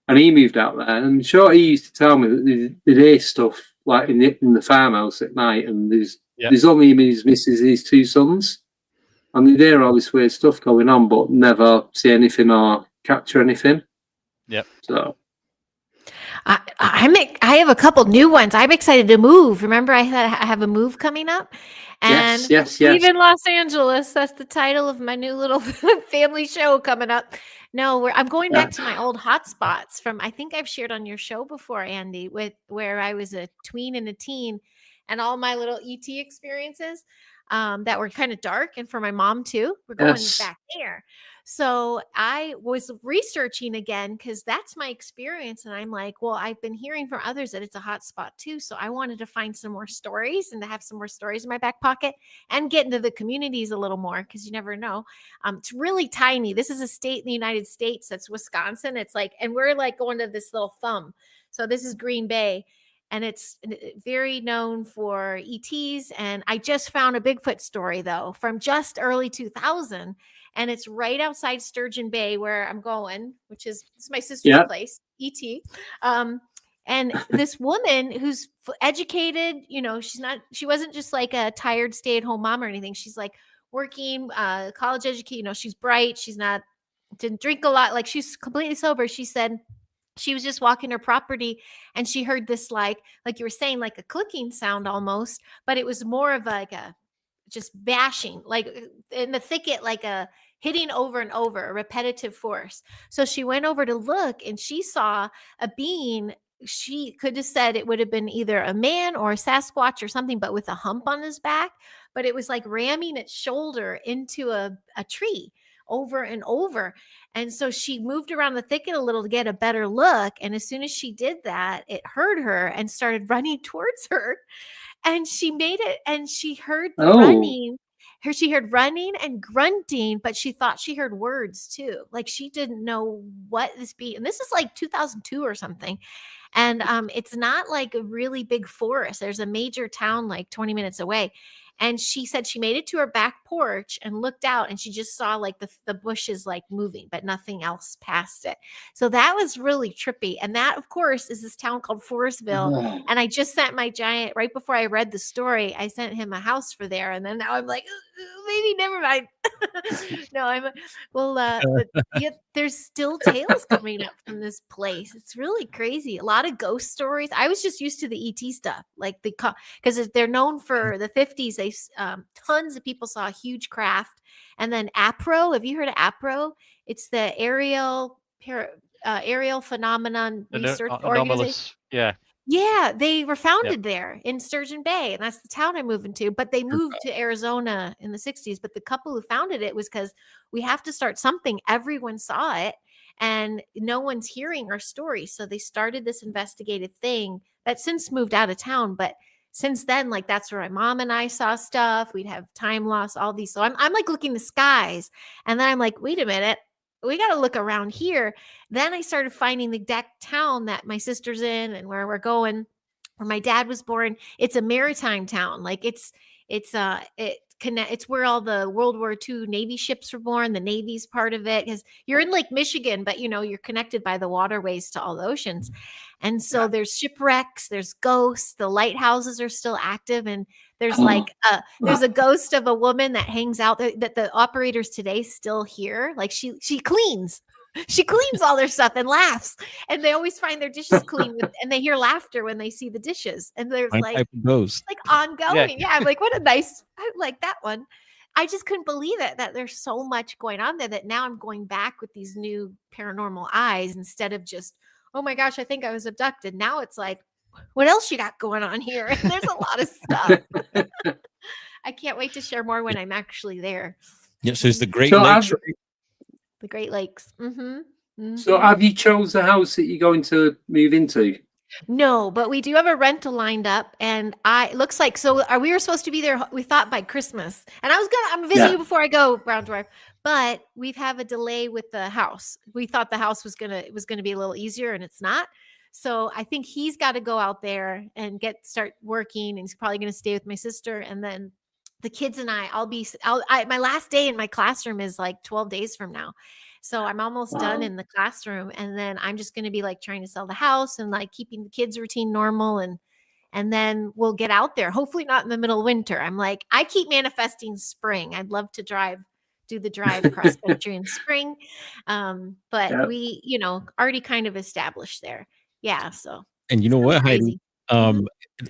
And he moved out there, and sure, he used to tell me that they'd hear stuff like in the farmhouse at night, and there's only him and his missus, his 2 sons, and they'd hear all this weird stuff going on, but never see anything or capture anything. Yep. So I have a couple new ones. I'm excited to move. Remember, I have a move coming up, and yes. Leave in Los Angeles. That's the title of my new little family show coming up. No, I'm going back to my old hotspots from, I think I've shared on your show before, Andy, with where I was a tween and a teen, and all my little ET experiences that were kind of dark, and for my mom too. We're going back there. So I was researching again, because that's my experience. And I'm like, well, I've been hearing from others that it's a hot spot too. So I wanted to find some more stories and to have some more stories in my back pocket and get into the communities a little more, because you never know. It's really tiny. This is a state in the United States. That's Wisconsin. It's like, and we're like going to this little thumb. So this is Green Bay. And it's very known for ETs. And I just found a Bigfoot story, though, from just early 2000. And it's right outside Sturgeon Bay, where I'm going, which is my sister's place, ET. And this woman who's educated, she wasn't just like a tired stay-at-home mom or anything. She's like working, college educated, she's bright. Didn't drink a lot. Like, she's completely sober. She said she was just walking her property and she heard this, like you were saying, like a clicking sound almost, but it was more of like a just bashing, like in the thicket, like a hitting over and over, a repetitive force. So she went over to look and she saw a being. She could have said it would have been either a man or a Sasquatch or something, but with a hump on his back. But it was like ramming its shoulder into a tree over and over. And so she moved around the thicket a little to get a better look. And as soon as she did that, it heard her and started running towards her. And she made it, and she heard the running. She heard running and grunting, but she thought she heard words too. Like, she didn't know what this be. And this is like 2002 or something. And it's not like a really big forest. There's a major town like 20 minutes away. And she said she made it to her back porch and looked out, and she just saw like the bushes like moving, but nothing else past it. So that was really trippy. And that, of course, is this town called Forestville. And I just sent my giant, right before I read the story, I sent him a house for there. And then now I'm like, maybe never mind. No, but yeah, there's still tales coming up from this place. It's really crazy. A lot of ghost stories. I was just used to the ET stuff, like because they're known for the 50s. They tons of people saw a huge craft, and then APRO. Have you heard of APRO? It's the aerial phenomenon research organization. Anomalous, yeah. Yeah, they were founded there in Sturgeon Bay, and that's the town I'm moving to. But they moved to Arizona in the 60s. But the couple who founded it was because we have to start something. Everyone saw it, and no one's hearing our stories. So they started this investigative thing that since moved out of town. But since then, like, that's where my mom and I saw stuff. We'd have time loss, all these. So I'm like looking the skies, and then I'm like, wait a minute. We got to look around here. Then I started finding the exact town that my sister's in and where we're going, where my dad was born. It's a maritime town. Like, it's where all the World War II Navy ships were born. The Navy's part of it, because you're in Lake Michigan, but you're connected by the waterways to all the oceans. And so there's shipwrecks, there's ghosts, the lighthouses are still active. And there's there's a ghost of a woman that hangs out there that the operators today still hear. Like, she cleans. She cleans all their stuff and laughs, and they always find their dishes clean, and they hear laughter when they see the dishes. And there's type of ghost. like ongoing. Yeah, I'm like, what a nice. I like that one. I just couldn't believe it that there's so much going on there that now I'm going back with these new paranormal eyes instead of just, oh my gosh, I think I was abducted. Now it's like, what else you got going on here? And there's a lot of stuff. I can't wait to share more when I'm actually there. Yeah, so it's the Great Lakes. The Great Lakes. Mm-hmm. Mm-hmm. So have you chose the house that you're going to move into? No, but we do have a rental lined up, and it looks like, we were supposed to be there, we thought, by Christmas. And I'm visiting you before I go, Brown Dwarf, but we have a delay with the house. We thought the house was gonna be a little easier, and it's not. So I think he's got to go out there and start working, and he's probably going to stay with my sister, and then the kids and my last day in my classroom is like 12 days from now. So I'm almost done in the classroom, and then I'm just going to be like trying to sell the house and like keeping the kids' routine normal, and then we'll get out there. Hopefully not in the middle of winter. I'm like, I keep manifesting spring. I'd love to do the drive cross country in spring. But we, already kind of established there. Yeah. So. And you know what, Heidi?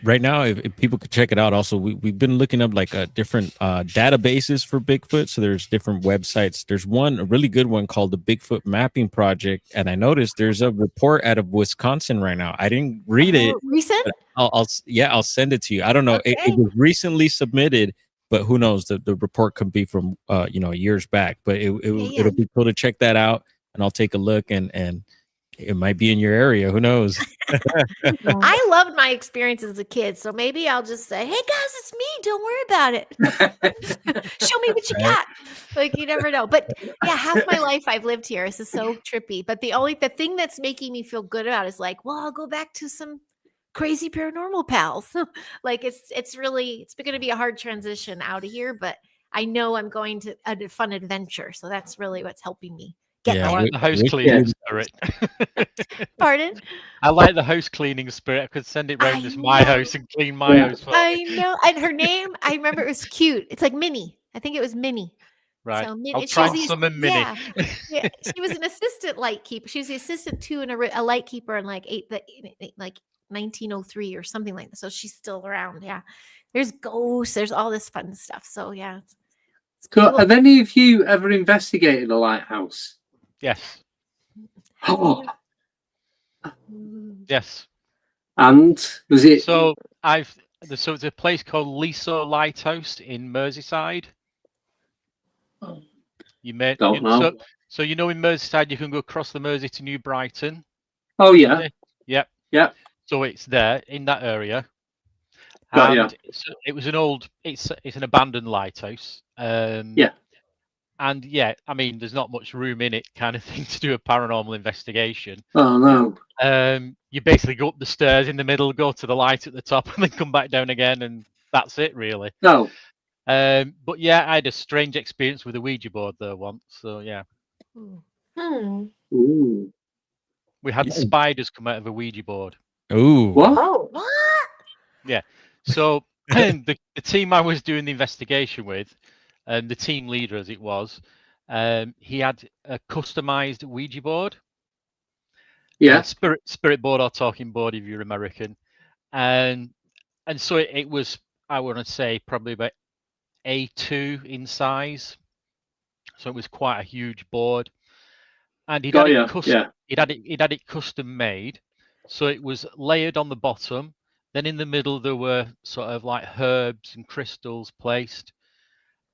Right now, if people could check it out, also we've been looking up like different databases for Bigfoot. So there's different websites. There's a really good one called the Bigfoot Mapping Project, and I noticed there's a report out of Wisconsin right now. I didn't read it. Recent? I'll send it to you. I don't know. Okay. It was recently submitted, but who knows? The report could be from years back. But it'll be cool to check that out, and I'll take a look and. It might be in your area. Who knows? I loved my experience as a kid. So maybe I'll just say, hey, guys, it's me. Don't worry about it. Show me what you got. Like, you never know. But yeah, half my life I've lived here. This is so trippy. But the thing that's making me feel good about it is like, well, I'll go back to some crazy paranormal pals. Like, it's going to be a hard transition out of here. But I know I'm going to a fun adventure. So that's really what's helping me Get I that. like the house Wicked. cleaning Yeah. spirit. Pardon? I like the house cleaning spirit. I could send it round I as my know. house and clean my Yeah. house for I me. know. And her name, I remember it was cute. It's like Minnie. I think it was Minnie. Right. So I'll Minnie, try she's and the summon Minnie. yeah, yeah. She was an assistant light keeper. She was the assistant to a light keeper in like 1903 or something like that. So she's still around. Yeah. There's ghosts. There's all this fun stuff. So yeah, it's So, cool. have any of you ever investigated a lighthouse? Yes. Oh, Yes. and was it? So so it's a place called Liso Lighthouse in Merseyside. You may Don't know. So in Merseyside you can go across the Mersey to New Brighton. Oh yeah, Yep. yeah. So it's there in that area. Got ya. And it was it's an abandoned lighthouse. Yeah. And yeah, I mean, there's not much room in it, kind of thing, to do a paranormal investigation. Oh no. You basically go up the stairs in the middle, go to the light at the top, and then come back down again, and that's it, really. No. But yeah, I had a strange experience with a Ouija board there once. So yeah, Ooh. we had Yeah. spiders come out of a Ouija board. Ooh. What? Oh, Yeah. So the team I was doing the investigation with, and the team leader as it was, he had a customized Ouija board. Yeah. Spirit board or talking board if you're American. And so it was, I want to say, probably about A2 in size. So it was quite a huge board. And he'd Got had ya. it custom, Yeah. he'd had it custom made. So it was layered on the bottom. Then in the middle there were sort of like herbs and crystals placed.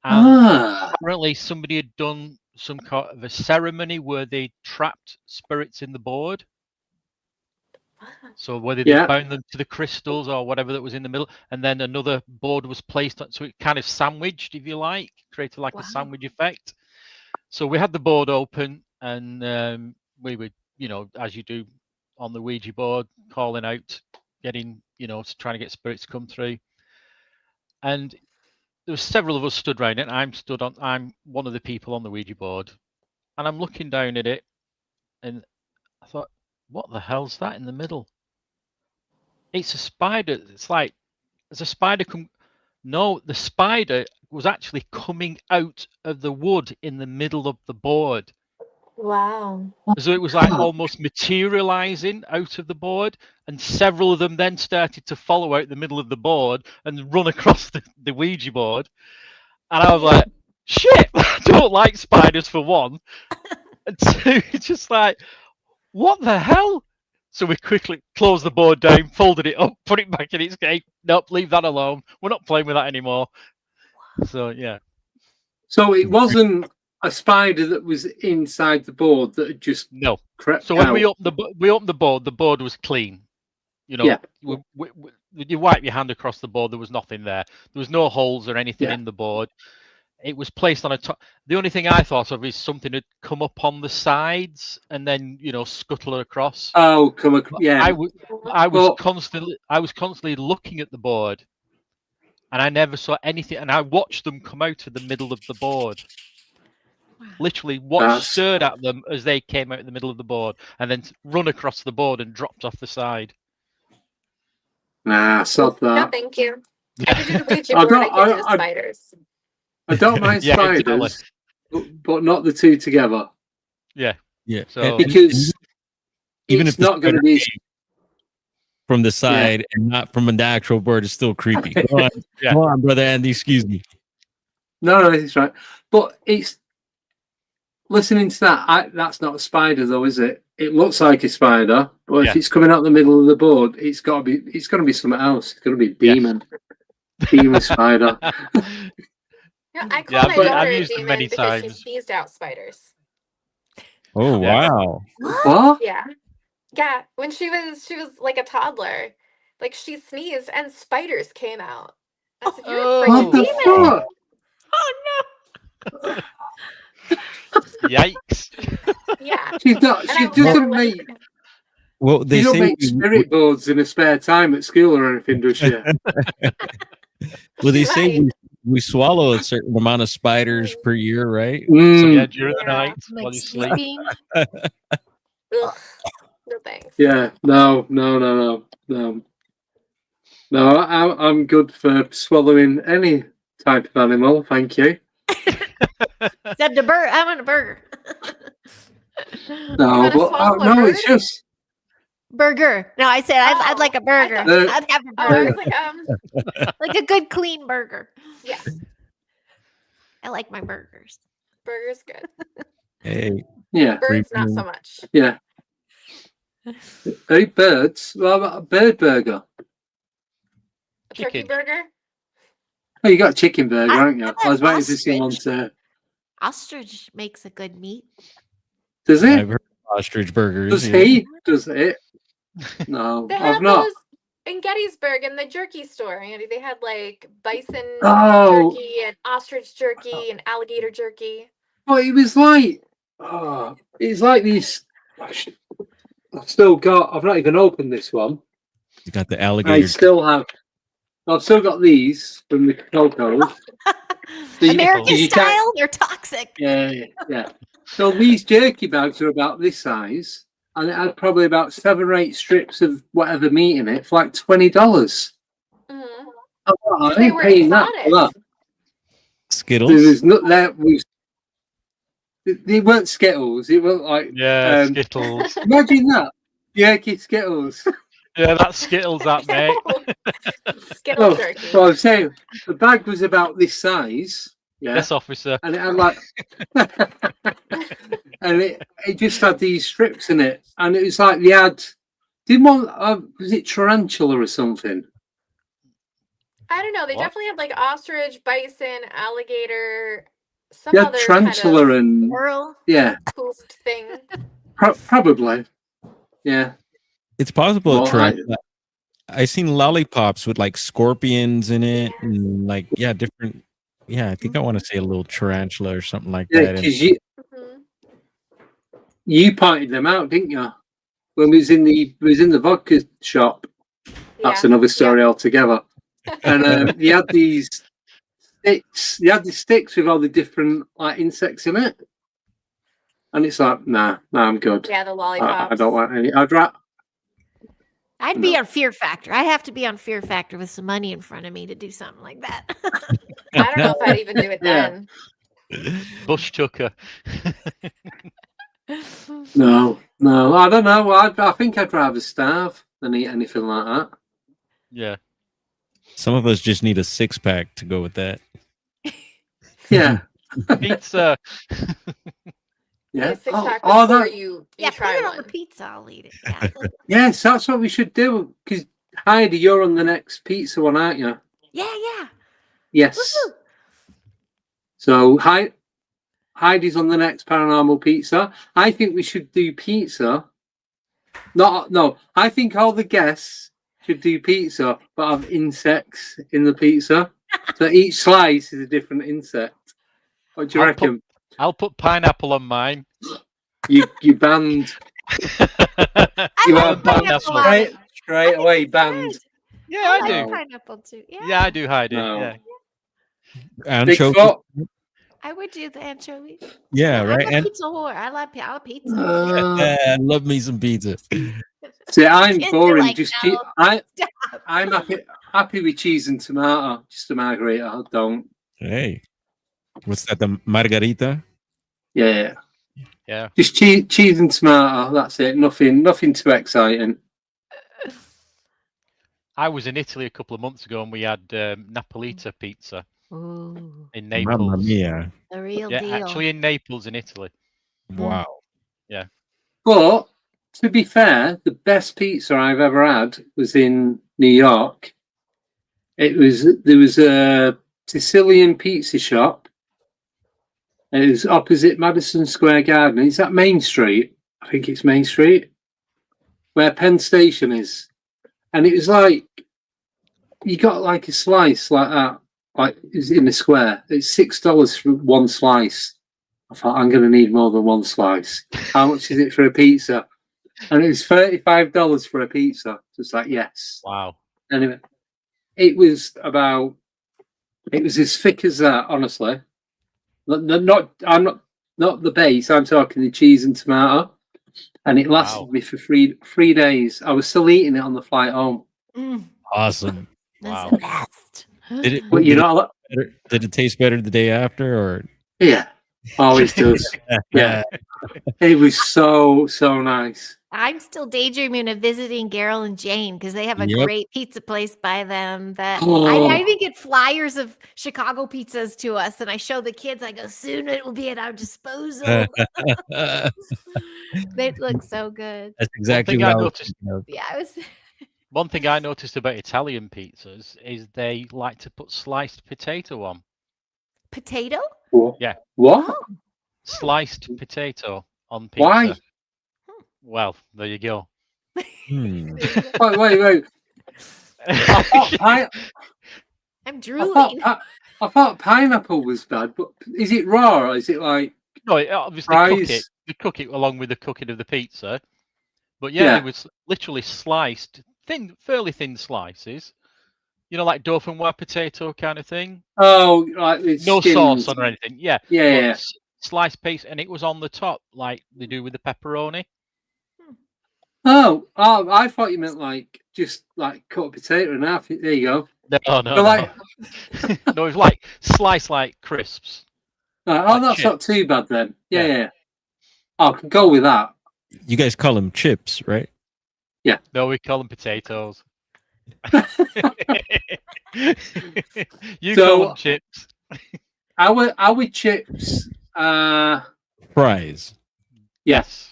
And apparently somebody had done some kind of a ceremony where they trapped spirits in the board. So whether they Yeah. bound them to the crystals or whatever that was in the middle, and then another board was placed on, so it kind of sandwiched, if you like, created like Wow. a sandwich effect. So we had the board open, and we were, as you do on the Ouija board, calling out, getting, trying to get spirits to come through. And there were several of us stood around it. I'm one of the people on the Ouija board, and I'm looking down at it, and I thought, what the hell's that in the middle? It's a spider. It's like there's a spider No, the spider was actually coming out of the wood in the middle of the board. wow. So it was like almost materializing out of the board, and several of them then started to follow out the middle of the board and run across the Ouija board. And I was like, shit, I don't like spiders for one. And two, it's just like, what the hell? So we quickly closed the board down, folded it up, put it back in its case. Nope, leave that alone. We're not playing with that anymore. So yeah. So it wasn't a spider that was inside the board that had just No. crept So when out. we opened the board was clean. Yeah. You wipe your hand across the board, there was nothing there. There was no holes or anything in the board. It was placed on a top. The only thing I thought of is something had come up on the sides and then scuttle across. Oh, yeah. I was constantly looking at the board, and I never saw anything. And I watched them come out of the middle of the board. Literally, stared at them as they came out in the middle of the board, and then run across the board and dropped off the side. Nah, stop that. No, thank you. I could do the Ouija board. I can't do the spiders. I don't mind Yeah, spiders, but not the two together. Yeah. Yeah. So Because even it's if the not going to be from the side and not from the actual bird, it's still creepy. Go on, Yeah. Go on, brother Andy. Excuse me. No, it's right. But it's listening to that. That's not a spider, though, is it? It looks like a spider, but if it's coming out the middle of the board, it's got to be something else. It's going to be a demon, demon spider. Yeah, I call my I've daughter a used them demon many because she times. sneezed out spiders. Oh wow. What? Yeah. Yeah. When she was like a toddler, like she sneezed and spiders came out. I said, you're a What freaking the demon. fuck? Oh Yikes! Yeah. She And I doesn't literally- make. Well, they You don't say make spirit boards in a spare time at school or anything, does she? well, they say Right. we swallow a certain amount of spiders per year, right? So Mm, yeah, during the Yeah. night Like while you sleep. sleeping. Ugh. No thanks. yeah, no. No, I'm good for swallowing any type of animal. Thank you. Except a burger. I want a burger. No, gonna but swallow a no, it's bird? just Burger. No, I said I'd like a burger. thought- I'd have a Oh, I burger. was like, Like a good clean burger. yes, I like my burgers. burger's good. Hey, yeah, Birds, not Premium. so much. yeah. Eat birds. Well, about a bird burger. A turkey Chicken. burger? Oh, you got a chicken burger, I- haven't you? I've I was had waiting for someone ostrich. to. Ostrich makes a good meat. Does it? I've heard ostrich burgers. Does yeah. he? Does it? No, They I've had not. those in Gettysburg in the jerky store, Andy. They had like bison Oh. jerky and ostrich jerky and alligator jerky. Oh, it was like. Oh, it's like these. I've still got. I've not even opened this one. You got the I alligator. still have. I've still got these from the Cocos. So American you can't- style, they're toxic. Yeah. So these jerky bags are about this size, and it had probably about 7 or 8 strips of whatever meat in it for like $20. Mm-hmm. I They ain't were paying that for that. exotic. Skittles. There was not that was. They weren't Skittles. It wasn't like. Yeah, Skittles. Imagine that jerky Skittles. Yeah, that's Skittles, that mate. Skittle No, jerky. well, I'm saying the bag was about this size. Yeah. Yes, officer. And it had like, and it just had these strips in it, and it was like they had. Didn't want was it tarantula or something? I don't know. They What? definitely had like ostrich, bison, alligator, some They had other tarantula kind of and Squirrel. yeah, poofed thing. probably, yeah. It's possible. Well, Tarantula. I seen lollipops with like scorpions in it, Yes. and like different. Yeah, I think I want to say a little tarantula or something like Yeah, that. And because Mhm. you pointed them out, didn't you? When we was in the vodka shop. That's Yeah. another story altogether. And you had these sticks. You had the sticks with all the different like insects in it, and it's like, nah, I'm good. Yeah, the lollipops. I don't want any. I'd be on Fear Factor. I have to be on Fear Factor with some money in front of me to do something like that. I don't know if I'd even do it Yeah. then. Bush tucker. No, I don't know. I think I'd rather starve than eat anything like that. Yeah. some of us just need a 6-pack to go with that. Yeah, Pizza. yeah. A six-pack Oh, before that, you Yeah, put try it on the one. pizza. I'll eat it. Yeah. yes, that's what we should do. Because Heidi, you're on the next pizza one, aren't you? Yeah. Yes. Woohoo. So Heidi's on the next paranormal pizza. I think we should do pizza. No. I think all the guests should do pizza, but have insects in the pizza. So each slice is a different insect. What do you reckon? I'll put pineapple on mine. You banned I You like are pineapple on straight it. straight I think away it's banned. good. Yeah, I I like do. pineapple too. Yeah. Yeah, I do, Heidi. No. Yeah. Anchovies. Bigfoot. I would do the anchovies. Yeah, right. I'm a And pizza whore. I love pizza. I love me some pizza. See, I'm Kids are boring. like, Just no, I'm happy with cheese and tomato. Just a margarita. I don't. Hey, what's that? The margarita? Yeah. Yeah. Just cheese and tomato. That's it. Nothing too exciting. I was in Italy a couple of months ago and we had Napolita pizza Ooh, in Mamma Naples. mia! the real Yeah, deal. actually in Naples in Italy. Wow. But to be fair, the best pizza I've ever had was in New York. There was a Sicilian pizza shop. It was opposite Madison Square Garden. Is that Main Street? I think it's Main Street, where Penn Station is. And it was like you got like a slice like that, like it's in a square. It's $6 for one slice. I thought I'm going to need more than one slice. How much is it for a pizza? And it was $35 for a pizza. Just like yes. Wow. Anyway, it was about It was as thick as that, honestly. I'm not the base. I'm talking the cheese and tomato, and it lasted Wow. me for 3 days. I was still eating it on the flight home. Awesome. That's Wow. the best. Did it? But Did you it, know, better, did it taste better the day after, or? yeah, always does. Yeah, it was so nice. I'm still daydreaming of visiting Carol and Jane because they have a Yep. great pizza place by them that I Oh, even get flyers of Chicago pizzas to us, and I show the kids. I go, soon it will be at our disposal. They look so good. That's exactly thing what I I was noticed- thinking of. Yeah, I was. One thing I noticed about Italian pizzas is they like to put sliced potato on. Potato? what? Yeah. What? Oh, Sliced potato on pizza. Why? Well, there you go. Hmm. there you go. Wait. I I'm thought, drooling. I thought pineapple was bad, but is it raw or is it like No, obviously fries? they cook it along with the cooking of the pizza. But yeah, Yeah. they was literally sliced fairly thin slices. You know, like dough and white potato kind of thing. Oh, like it's No skinned. sauce on or anything. Yeah. Yeah, But yeah. sliced piece, and it was on the top like they do with the pepperoni. Oh, I thought you meant like just like cut a potato in half. There you go. No. But like, No, it's like sliced like crisps. oh, Like that's chips. not too bad then. Yeah. Yeah. I can go with that. You guys call them chips, right? No, we call them potatoes. You So- call them chips. Our chips, Fries. Yes.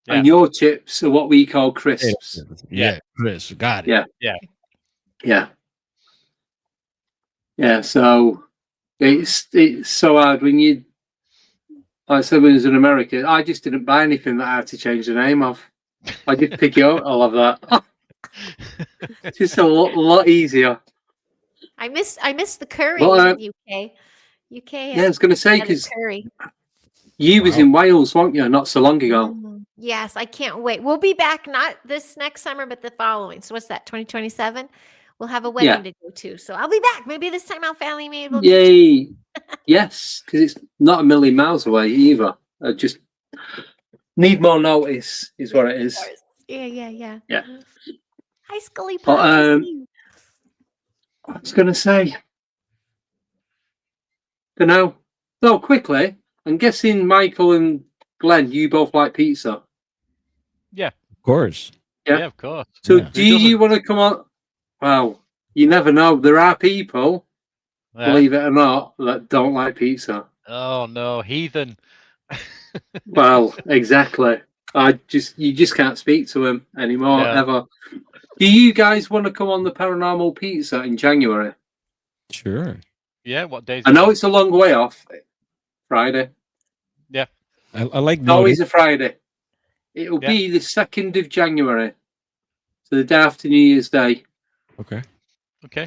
and your chips are what we call crisps. Yeah, Chris, got it. Yeah. Yeah. So it's so hard when you. Like I said, when I was in America, I just didn't buy anything that I had to change the name of. I just pick it up. I love that. It's just a lot easier. I miss the curry Well, in UK. UK Yeah, I was going to say had a because curry. you was Wow. in Wales, weren't you? Not so long ago. Yes, I can't wait. We'll be back not this next summer, but the following. So what's that? 2027. We'll have a wedding to go to. So I'll be back. Maybe this time I'll finally be able to. Yay! Yes, because it's not a million miles away either. I just need more notice, is what it is. Yeah. Yeah. Hi, Scully But, Pie. I see you. I was going to say, don't know. So quickly, I'm guessing Michael and Glenn, you both like pizza. Of course. Yeah. Yeah, of course. So Yeah. do you want to come on? Well, you never know. There are people, Yeah. believe it or not, that don't like pizza. Oh no, heathen. Well, exactly. You just can't speak to him anymore, No. ever. Do you guys want to come on the Paranormal Pizza in January? Sure. Yeah, what days? I know it's a long way off. Friday. I like It's always notice. a Friday. It'll Yeah. be the 2nd of January. So the day after New Year's Day. Okay. Okay.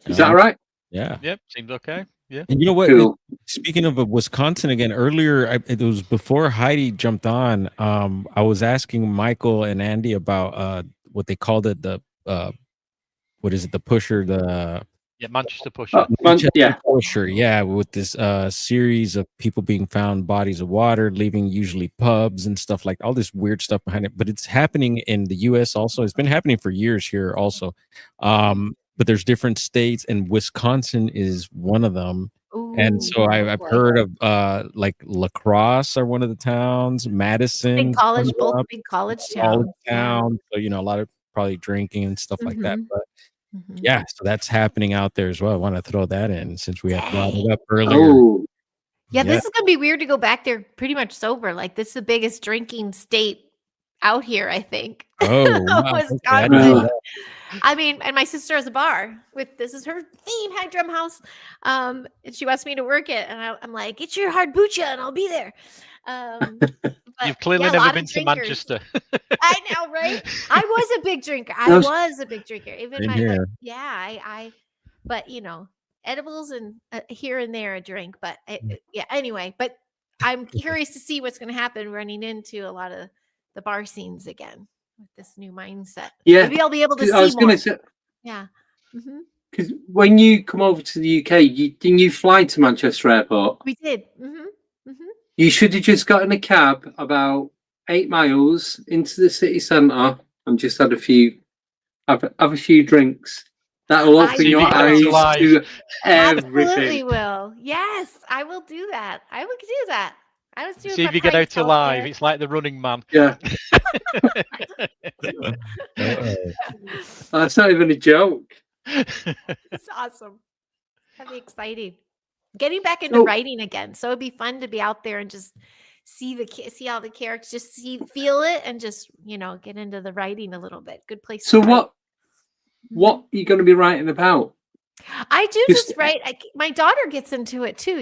Is that all right? Yeah. Yep. Seems okay. Yeah. And you know what? Cool. Speaking of Wisconsin again, earlier it was before Heidi jumped on. I was asking Michael and Andy about what they called it, the what is it, the pusher, the Yeah, Manchester Pusher. Yeah. pusher, yeah, with this series of people being found bodies of water, leaving usually pubs and stuff, like all this weird stuff behind it. But it's happening in the US also. It's been happening for years here also. But there's different states, and Wisconsin is one of them. And so I've boy. heard of like La Crosse are one of the towns, Madison, Big college, comes both up, big college all towns. town. So a lot of probably drinking and stuff like that. Mhm. But Mhm. yeah, so that's happening out there as well. I want to throw that in since we had brought it Dang. up earlier. Oh, Yeah, this is gonna be weird to go back there pretty much sober. Like this is the biggest drinking state out here, I think. Oh, wow. Okay, I didn't know Really? that. I mean, and my sister has a bar with this is her theme, High Drum House. And she wants me to work it, and I'm like, get your hard bucha, and I'll be there. But You've clearly yeah, a never lot been of to drinkers. Manchester. I know, right? I was a big drinker. I Those- was a big drinker. Even Same my here. but edibles and here and there a drink. But yeah, anyway. But I'm curious to see what's going to happen running into a lot of the bar scenes again with this new mindset. yeah. Maybe I'll be able to I was see going more. to say, Yeah. because when you come over to the UK, didn't you fly to Manchester Airport? We did. Mm-hmm. You should have just got in a cab about 8 miles into the city centre and just had a few drinks. That will open See if your you get eyes to live. to Absolutely everything. will. Yes, I will do that. I will do that. I was doing See my if you get out pranks out alive. there. It's like the Running Man. Yeah, that's not even a joke. It's awesome. That'd be exciting. Getting back into So- writing again. So it'd be fun to be out there and just see all the characters, just feel it, and just get into the writing a little bit. Good place. So to write. what are you going to be writing about? I do Just- just write. My daughter gets into it too.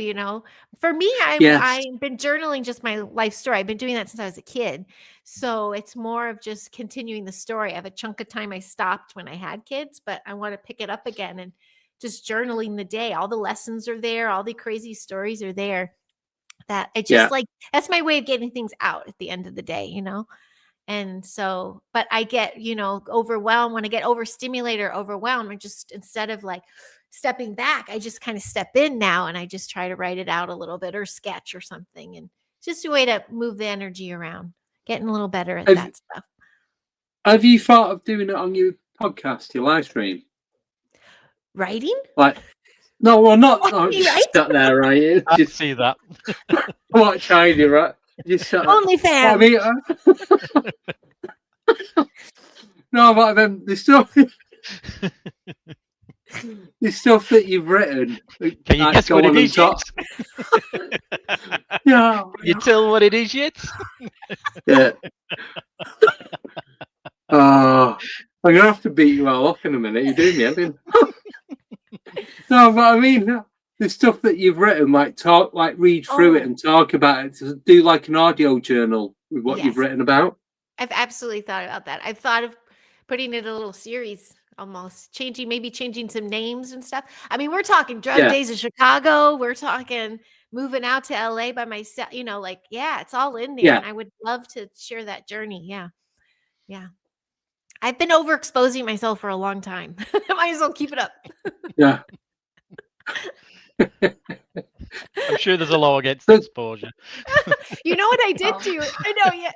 For me, Yes. I've been journaling just my life story. I've been doing that since I was a kid. So it's more of just continuing the story. I have a chunk of time I stopped when I had kids, but I want to pick it up again and just journaling the day. All the lessons are there. All the crazy stories are there. That I just that's my way of getting things out at the end of the day. And so, but I get, overwhelmed when I get overstimulated or overwhelmed. I just, instead of like stepping back, I just kind of step in now and I just try to write it out a little bit or sketch or something. And just a way to move the energy around, getting a little better at that stuff. Have you thought of doing it on your podcast, your live stream? Writing? No, well, not You just right? sat there, right? I Just see that. watch Heidi, right? Just sat there. OnlyFans. I mean, no, but then the stuff that you've written. Can you guess what it is yet? Yeah. Can you tell what it is yet? Yeah. I'm gonna have to beat you all off in a minute. You're doing me, Evan. No, but I mean, the stuff that you've written, read through it and talk about it. To do like an audio journal with what you've Yes. written about. I've absolutely thought about that. I've thought of putting it in a little series, almost changing some names and stuff. I mean, we're talking drug days of Chicago. We're talking moving out to LA by myself. It's all in there. Yeah. And I would love to share that journey. Yeah. Yeah. I've been overexposing myself for a long time. Might as well keep it up. Yeah. I'm sure there's a law against exposure. You know what I did do? I know, yeah.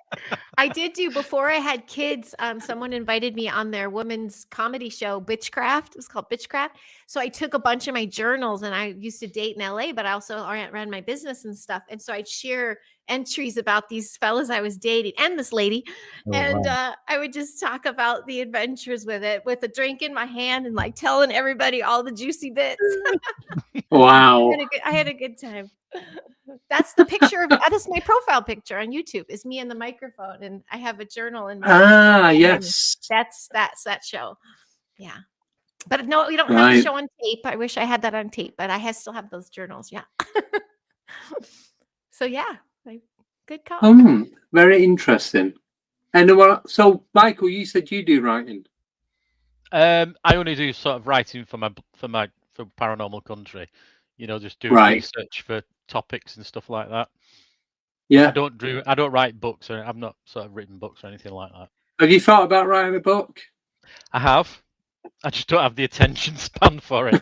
I did do before I had kids. Someone invited me on their women's comedy show, Bitchcraft. It was called Bitchcraft. So I took a bunch of my journals, and I used to date in LA, but I also ran my business and stuff. And so I'd share entries about these fellas I was dating and this lady. I would just talk about the adventures with a drink in my hand and like telling everybody all the juicy bits. Wow. I had a good time. That's the picture of that's my profile picture on YouTube is me and the microphone, and I have a journal in my Yes. That's that show. Yeah. But no, we don't have the show on tape. I wish I had that on tape, but I still have those journals. Yeah. So yeah, good call. Very interesting. And so Michael, you said you do writing. I only do sort of writing for Paranormal Country. Just do research for topics and stuff like that. Yeah. I don't write books, or I've not sort of written books or anything like that. Have you thought about writing a book? I have. I just don't have the attention span for it.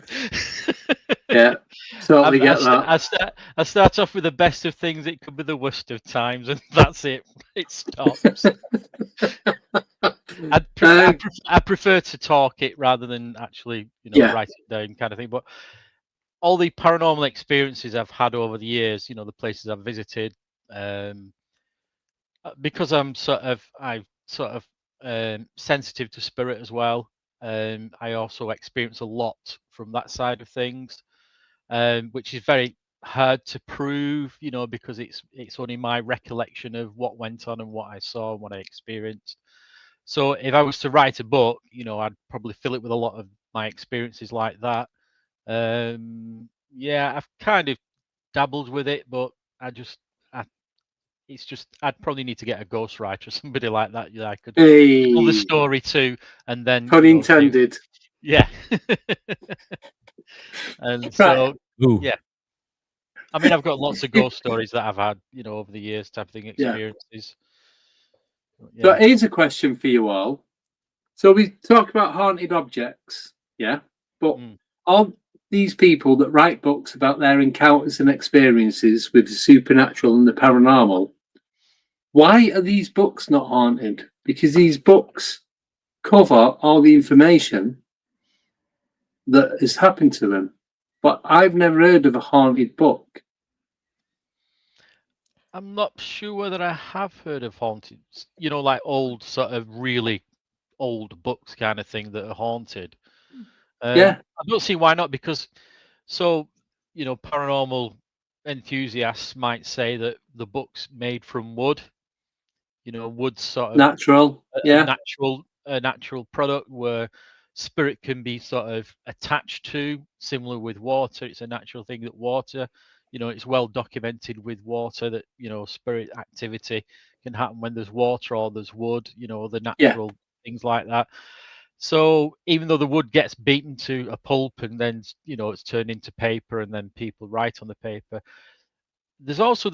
Yeah, totally get that. I start off with the best of things. It could be the worst of times, and that's it. It stops. I prefer to talk it rather than actually, write it down, kind of thing. But all the paranormal experiences I've had over the years, the places I've visited, because I'm sort of sensitive to spirit as well. I also experience a lot from that side of things, which is very hard to prove, because it's only my recollection of what went on and what I saw and what I experienced. So if I was to write a book, I'd probably fill it with a lot of my experiences like that. I've kind of dabbled with it, but I'd probably need to get a ghostwriter or somebody like that. I could tell the story to, and then pun intended. Yeah. And so, yeah. I mean, I've got lots of ghost stories that I've had, over the years, type of thing, experiences. So here's a question for you all. So we talk about haunted objects, yeah? But Mm. all these people that write books about their encounters and experiences with the supernatural and the paranormal, why are these books not haunted? Because these books cover all the information that has happened to them. But I've never heard of a haunted book. I'm not sure that I have heard of haunted, like old sort of really old books kind of thing that are haunted. Yeah. I don't see why not, because paranormal enthusiasts might say that the book's made from wood. Wood's sort of Natural. Yeah. a natural product where spirit can be sort of attached to, similar with water. It's a natural thing that water, it's well documented with water that, spirit activity can happen when there's water or there's wood, the natural things like that. So even though the wood gets beaten to a pulp and then, it's turned into paper and then people write on the paper, there's also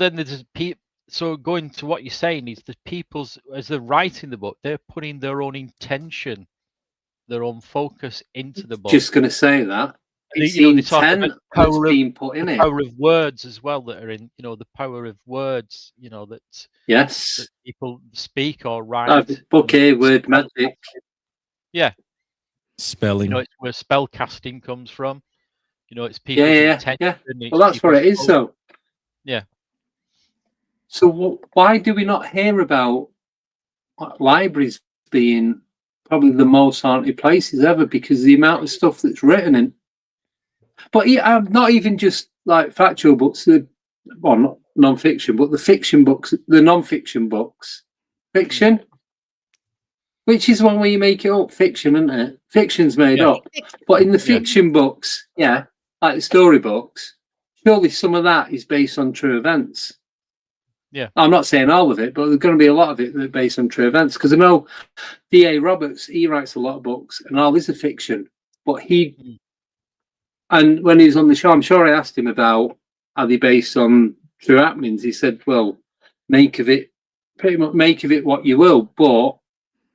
so going to what you're saying is the people's, as they're writing the book, they're putting their own intention, their own focus into the book. Just going to say that. It's They the talk about intent that's being put in it. Power of words as well that are in, the power of words, that Yes. people speak or write. Book here, word magic. Yeah. Spelling. It's where spell casting comes from. It's people's intention. Yeah. Well, that's what it is, though. Yeah. So why do we not hear about libraries being probably the most haunted places ever? Because the amount of stuff that's written in. But yeah, not even just like factual books, not non-fiction, but the fiction books, the non-fiction books. Fiction? Which is one where you make it up. Fiction, isn't it? Fiction's made up. But in the fiction books, like the storybooks, surely some of that is based on true events. Yeah. I'm not saying all of it, but there's going to be a lot of it that's based on true events. Because I know D.A. Roberts, he writes a lot of books, and all this is fiction. But and when he was on the show, I'm sure I asked him about are they based on true happenings. He said, well, pretty much make of it what you will, but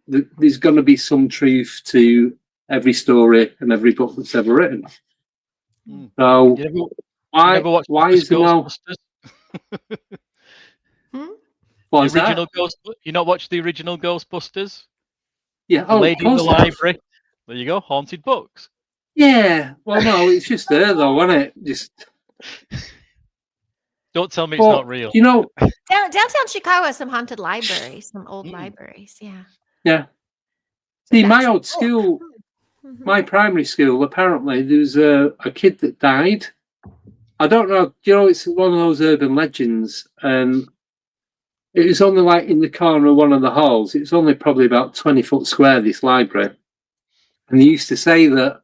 there's going to be some truth to every story and every book that's ever written. So why is there no... What's the original Ghostbusters? You not watched the original Ghostbusters? Yeah. The Lady in the Library. There you go. Haunted books. Yeah. Well, no, it's just there though, isn't it? Just don't tell me it's not real. Downtown Chicago has some haunted libraries, some old libraries. Yeah. Yeah. See, my old school, my primary school, apparently there was a kid that died. I don't know. It's one of those urban legends, and it was only like in the corner of one of the halls. It was only probably about 20 foot square, this library. And they used to say that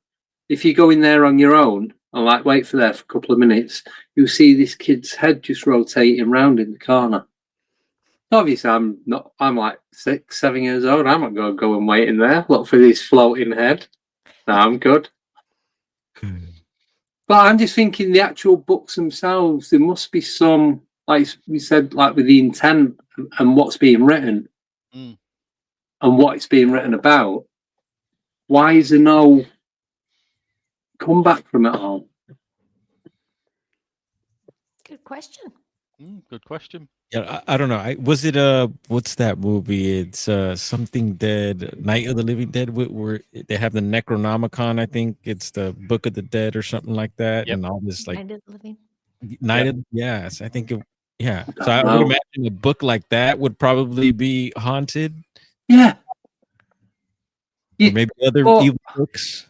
if you go in there on your own and wait for there for a couple of minutes, you'll see this kid's head just rotating round in the corner. Obviously, I'm like 6, 7 years old. I'm not going to go and wait in there, look for this floating head. No, I'm good. But I'm just thinking the actual books themselves, there must be some, like we said, like with the intent and what's being written and what it's being written about. Why is there no comeback from it all? Good question. Good question. Yeah, I don't know. Was it what's that movie? It's something dead, Night of the Living Dead, where they have the Necronomicon. I think it's the Book of the Dead or something like that, and all this like Night of the Living. Yes, I think So I would imagine a book like that would probably be haunted. Yeah. Or maybe other evil books.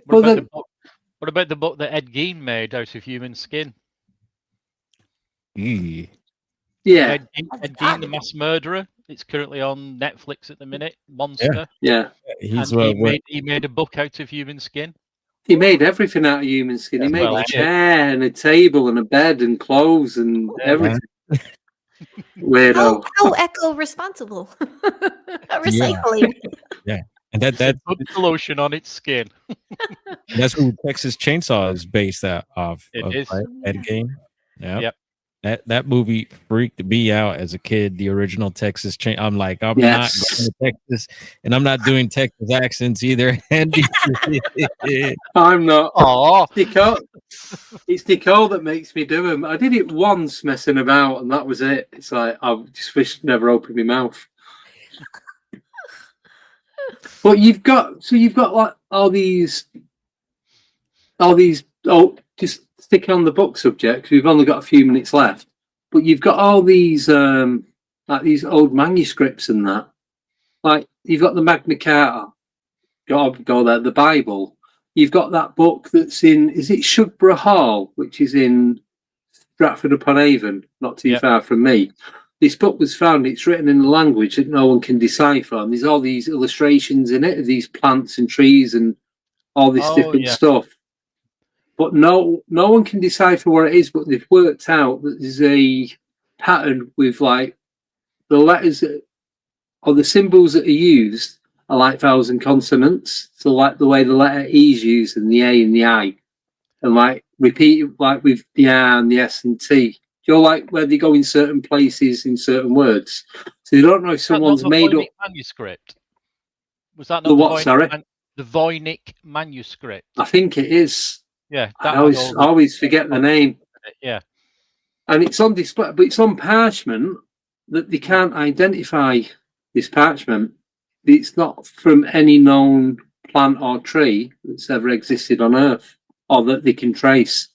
What about the book that Ed Gein made out of human skin? Yeah. Ed Gein, the mass murderer. It's currently on Netflix at the minute. Monster. Yeah. He made a book out of human skin. He made everything out of human skin. He made a chair and a table and a bed and clothes and everything. Weirdo. How eco-responsible. Recycling. Yeah. And that put the lotion on its skin. That's who Texas Chainsaw is based off. It is. Right? Ed Gein. Yeah. Yep. That movie freaked me out as a kid. The original Texas Chain. I'm like, I'm not Yes. going to Texas, and I'm not doing Texas accents either. Andy. I'm not. Oh, It's Nicole that makes me do them. I did it once messing about, and that was it. It's like I just wish I'd never opened my mouth. But you've got like all these. Oh, just sticking on the book subject. We've only got a few minutes left, but you've got all these like these old manuscripts and that. Like you've got the Magna Carta. Go there. The Bible. You've got that book that's in. Is it Shugborough Hall, which is in Stratford upon Avon, not too far from me. This book was found. It's written in a language that no one can decipher, and there's all these illustrations in it of these plants and trees and all this different stuff. But no one can decipher what it is. But they've worked out that there's a pattern with like the letters or the symbols that are used are like vowels and consonants. So like the way the letter E is used and the A and the I, and like repeat like with the R and the S and T. You're like where they go in certain places in certain words. So you don't know if someone's made up manuscript. Was that not the what? Sorry, the Voynich manuscript? I think it is. Yeah, I always forget the name. Yeah, and it's on display, but it's on parchment that they can't identify this parchment. It's not from any known plant or tree that's ever existed on Earth, or that they can trace.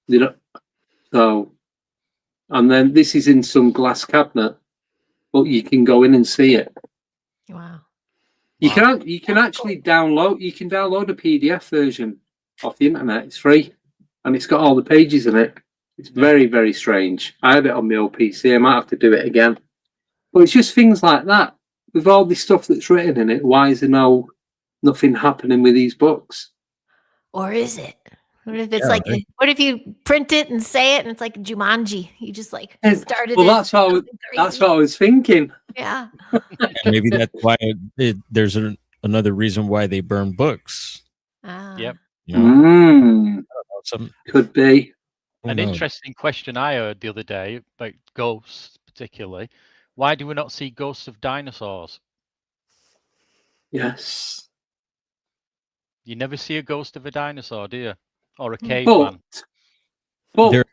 They don't, so, and then this is in some glass cabinet, but you can go in and see it. Wow. You can actually download. You can download a PDF version off the internet. It's free, and it's got all the pages in it. It's very, very strange. I had it on my old PC. I might have to do it again. But it's just things like that. With all this stuff that's written in it, why is there nothing happening with these books? Or is it? What if it's what if you print it and say it and it's like Jumanji? You just like started well, that's what I was thinking. Yeah. Maybe that's why there's another reason why they burn books. Yep. You know? Could be. An interesting question I heard the other day about ghosts, particularly. Why do we not see ghosts of dinosaurs? Yes. You never see a ghost of a dinosaur, do you? Or a caveman? But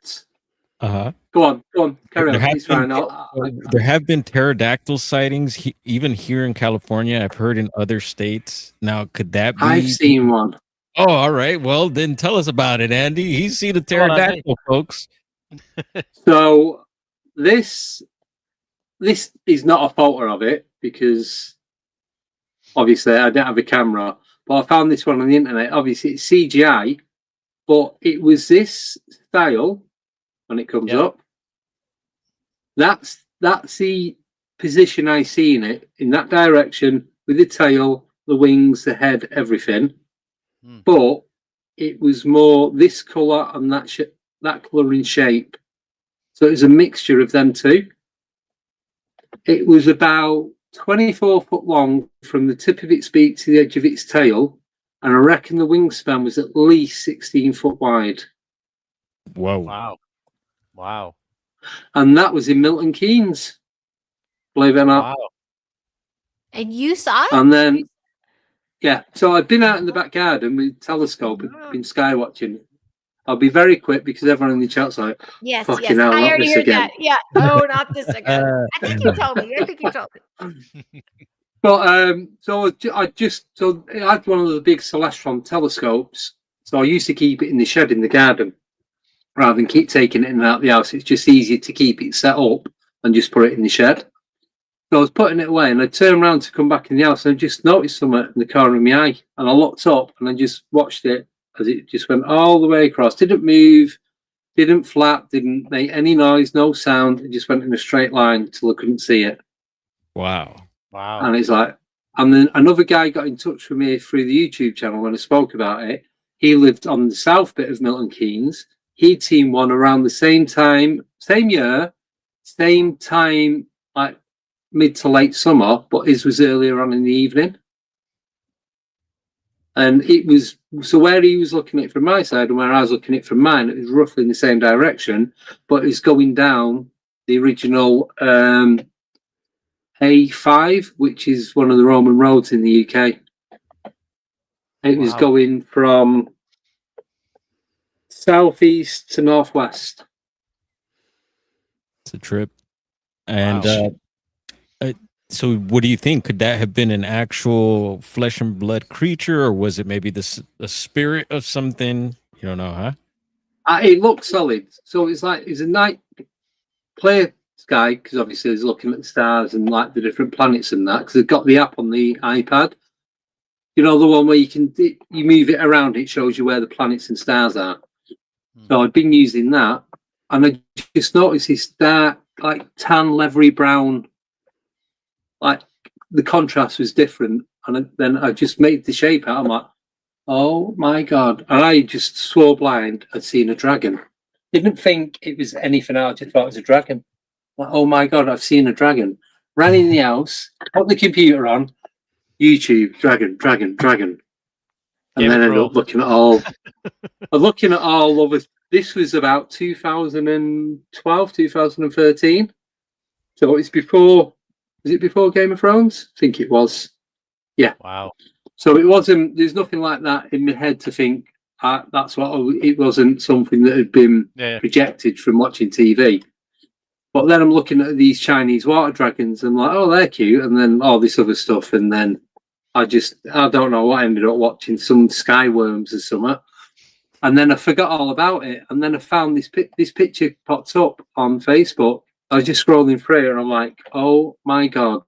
go on, carry on. There have been pterodactyl sightings, even here in California. I've heard in other states. Now, could that be? I've seen one. Oh, all right. Well, then tell us about it, Andy. He's seen a pterodactyl, folks. So this is not a photo of it because obviously I don't have a camera, but I found this one on the internet. Obviously, it's CGI, but it was this style when it comes up. That's the position I see in it, in that direction, with the tail, the wings, the head, everything. But it was more this colour and that colour in shape. So it was a mixture of them two. It was about 24 foot long from the tip of its beak to the edge of its tail, and I reckon the wingspan was at least 16 foot wide. Whoa. Wow. And that was in Milton Keynes, believe it or not. Wow. And you saw it? And then, yeah, so I've been out in the back garden with a telescope and been sky watching. I'll be very quick because everyone in the chat's like, yes, fucking hell, I already heard again. that. Yeah. Oh, not this again. I think you told me. But so it had one of the big Celestron telescopes. So I used to keep it in the shed in the garden rather than keep taking it in and out of the house. It's just easier to keep it set up and just put it in the shed. So I was putting it away and I turned around to come back in the house and I just noticed something in the corner of my eye. And I looked up and I just watched it as it just went all the way across. Didn't move, didn't flap, didn't make any noise, no sound. It just went in a straight line until I couldn't see it. Wow. And it's like, and then another guy got in touch with me through the YouTube channel when I spoke about it. He lived on the south bit of Milton Keynes. He'd seen one around the same time, same year, same time, like mid to late summer, but his was earlier on in the evening. And it was, so where he was looking at it from my side and where I was looking at it from mine, it was roughly in the same direction, but it's going down the original A5, which is one of the Roman roads in the UK. It was Wow. going from southeast to northwest. It's a trip. And Wow. so what do you think? Could that have been an actual flesh and blood creature, or was it maybe the spirit of something? You don't know, huh? It looked solid. So it's like, it's a night clear sky, because obviously he's looking at the stars and like the different planets and that, because they've got the app on the iPad. You know, the one where you move it around, it shows you where the planets and stars are. So I'd been using that, and I just noticed this dark, like tan, leathery brown, like the contrast was different. And then I just made the shape out. I'm like, oh my God. And I just swore blind I'd seen a dragon. Didn't think it was anything else, I just thought it was a dragon. Like, oh my God, I've seen a dragon. Ran in the house, put the computer on, YouTube, dragon. And then ended up looking at all of this was about 2012, 2013. So it's before, was it before Game of Thrones? I think it was. Yeah. Wow. So it wasn't, there's nothing like that in my head to think that's what, it wasn't something that had been projected from watching TV. But then I'm looking at these Chinese water dragons and like, oh, they're cute. And then all this other stuff. And then I don't know what I ended up watching, some sky worms or something. And then I forgot all about it. And then I found this picture popped up on Facebook. I was just scrolling through and I'm like, oh my God.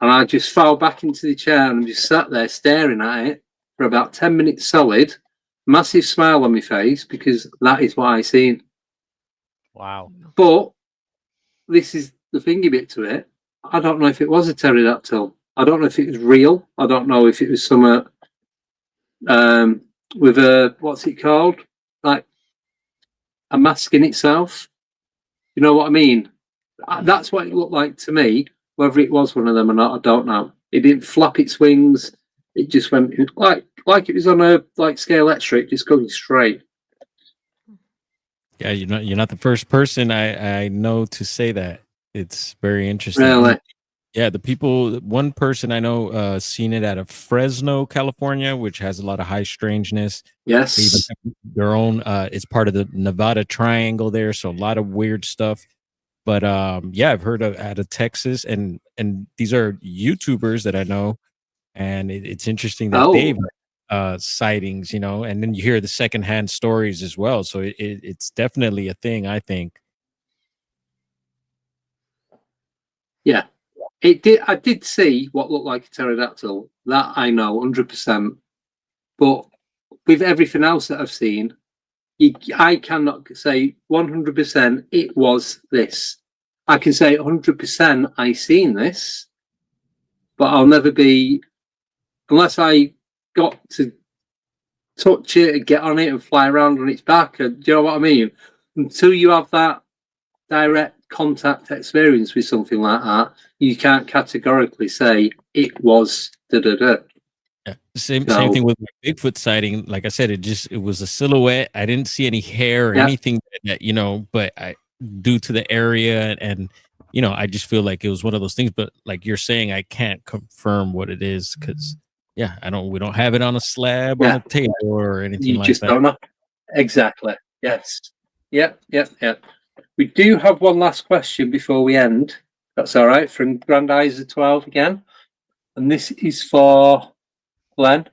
And I just fell back into the chair and just sat there staring at it for about 10 minutes solid. Massive smile on my face, because that is what I seen. Wow. But this is the thingy bit to it. I don't know if it was a pterodactyl. I don't know if it was real. I don't know if it was some with a, what's it called? Like a mask in itself. You know what I mean? That's what it looked like to me. Whether it was one of them or not, I don't know. It didn't flap its wings. It just went like it was on a scale electric, just going straight. Yeah, you're not the first person I know to say that. It's very interesting. Really? Yeah, one person I know seen it out of Fresno, California, which has a lot of high strangeness. Yes. They even have their own, it's part of the Nevada Triangle there, so a lot of weird stuff. But yeah, I've heard of out of Texas, and these are YouTubers that I know, and it's interesting that they've sightings, and then you hear the secondhand stories as well. So it's definitely a thing, I think. Yeah. It did. I did see what looked like a pterodactyl. That I know 100%. But with everything else that I've seen, I cannot say 100% it was this. I can say 100% I seen this, but I'll never be, unless I got to touch it and get on it and fly around on its back. Do you know what I mean? Until you have that direct contact experience with something like that, you can't categorically say it was da-da-da. Yeah. Same thing with my Bigfoot sighting. Like I said, it was a silhouette. I didn't see any hair or anything that, but due to the area and I just feel like it was one of those things. But like you're saying, I can't confirm what it is because we don't have it on a slab on a table or anything like that. You just don't know. Exactly. Yes. Yep. We do have one last question before we end. That's all right. From Grand Eyes of 12 again. And this is for Glenn.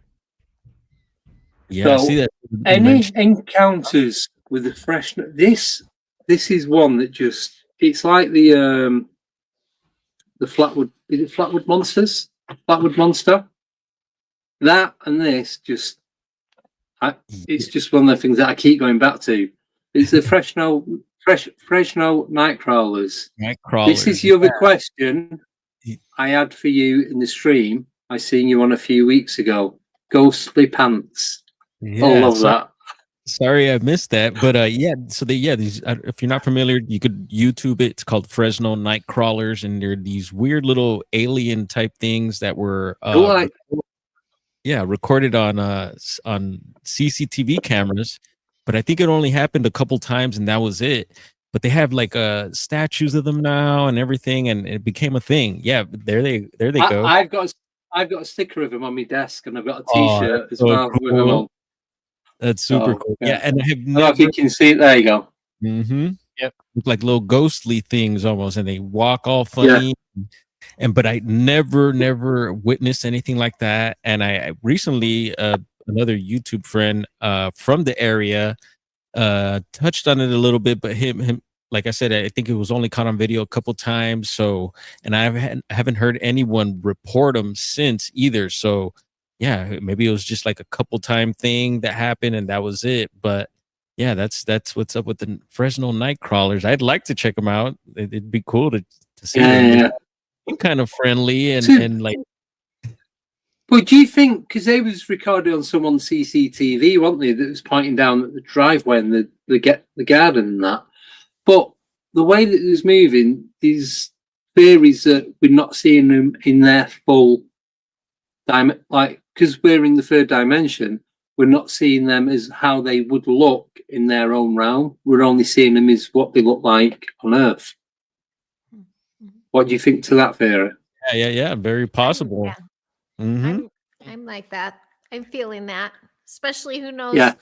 Yeah, so, I see that. Any encounters with the fresh? This is one that it's like the Flatwood. Is it Flatwood Monsters? Flatwood Monster. That and this it's just one of the things that I keep going back to. It's the Fresno Nightcrawlers. This is the other question I had for you in the stream. I seen you on a few weeks ago. Ghostly Pants. Yeah, I love that. Sorry, I missed that. But these. If you're not familiar, you could YouTube it. It's called Fresno Nightcrawlers, and they're these weird little alien type things that were Yeah, recorded on CCTV cameras, but I think it only happened a couple times and that was it. But they have like statues of them now and everything, and it became a thing. Yeah, there they go. I've got a sticker of him on my desk, and I've got a Oh, T-shirt that's as so well with them cool. on. That's super So, cool. yeah. Yeah, and I have I don't know if you never. can see it. There you go. Mm-hmm. Yep. Look like little ghostly things almost, and they walk all Yeah. funny. And but I never witnessed anything like that. And I recently another YouTube friend from the area touched on it a little bit, but him like I said, I think it was only caught on video a couple times. So, and I haven't heard anyone report them since either. So yeah, maybe it was just like a couple time thing that happened and that was it. But yeah, that's what's up with the Fresno night crawlers. I'd like to check them out. It'd be cool to see them. Yeah. Seem kind of friendly So- and like. But do you think, because they was recorded on someone's CCTV, weren't they, that was pointing down at the driveway and the garden and that? But the way that it was moving, these theories that we're not seeing them in their full like, because we're in the third dimension, we're not seeing them as how they would look in their own realm. We're only seeing them as what they look like on Earth. What do you think to that theory? Yeah, very possible. Yeah. Mhm. I'm like that. I'm feeling that. Especially who knows Yeah.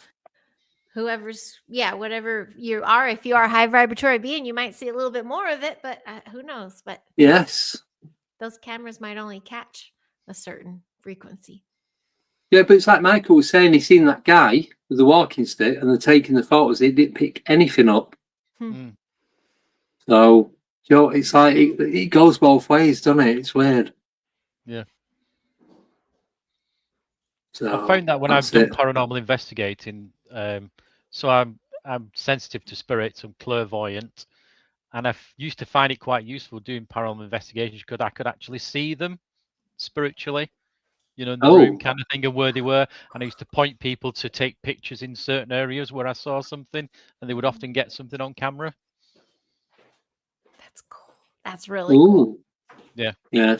whoever's whatever you are. If you are a high vibratory being, you might see a little bit more of it, but who knows? But Yes. those cameras might only catch a certain frequency. Yeah, but it's like Michael was saying, he's seen that guy with the walking stick and they're taking the photos. They didn't pick anything up. Mm. So, you know, it's like it goes both ways, doesn't it? It's weird. Yeah. So I found that when I've that's done it. paranormal investigating, so I'm sensitive to spirits, I'm clairvoyant, and I used to find it quite useful doing paranormal investigations because I could actually see them spiritually, you know, in the room kind of thing, and where they were. And I used to point people to take pictures in certain areas where I saw something, and they would often get something on camera. That's cool. That's really cool. Yeah. Yeah,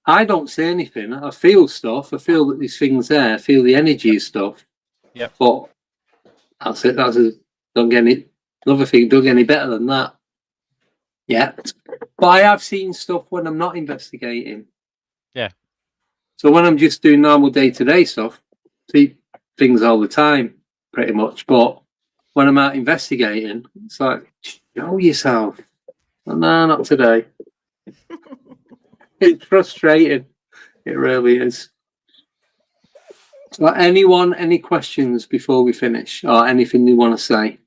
I don't say anything. I feel stuff. I feel that these things there. I feel the energy of stuff. Yeah. But that's it. Don't get any. Another thing, don't get any better than that. Yeah. But I have seen stuff when I'm not investigating. Yeah. So when I'm just doing normal day-to-day stuff, see things all the time, pretty much. But when I'm out investigating, it's like, show yourself. No, not today. It's frustrating. It really is. So anyone, any questions before we finish or anything you want to say?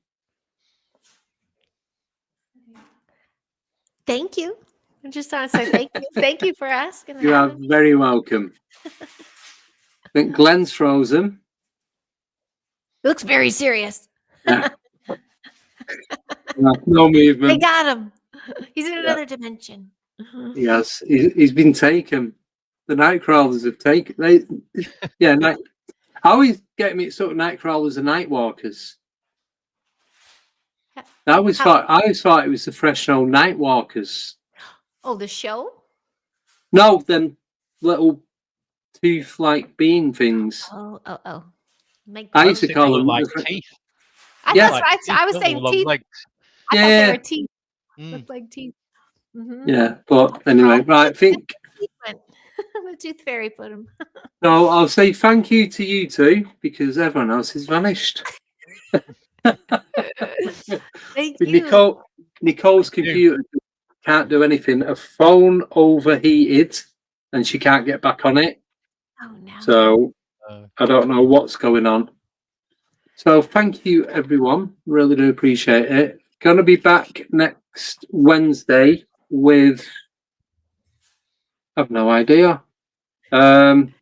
Thank you. I just want to say thank you. Thank you for asking. You are very welcome. I think Glenn's frozen. Looks very serious. Yeah. No They movement. got him. He's in another dimension. Yes, he's been taken. The night crawlers have taken. I always get mixed up night crawlers and night walkers. I always thought it was the Fresno night walkers. Oh, the show? No, them little tooth-like bean things. Oh. I used to call them like teeth. Yeah. I was saying teeth. Like, I thought they were teeth. mm. Looked like teeth. Mm-hmm. Yeah, but anyway, right. I think The tooth fairy put him. so. I'll say thank you to you two because everyone else has vanished. Thank you. Nicole's computer can't do anything. Her phone overheated and she can't get back on it. Oh no. So I don't know what's going on. So thank you, everyone. Really do appreciate it. Going to be back next Wednesday with, I've no idea. Albert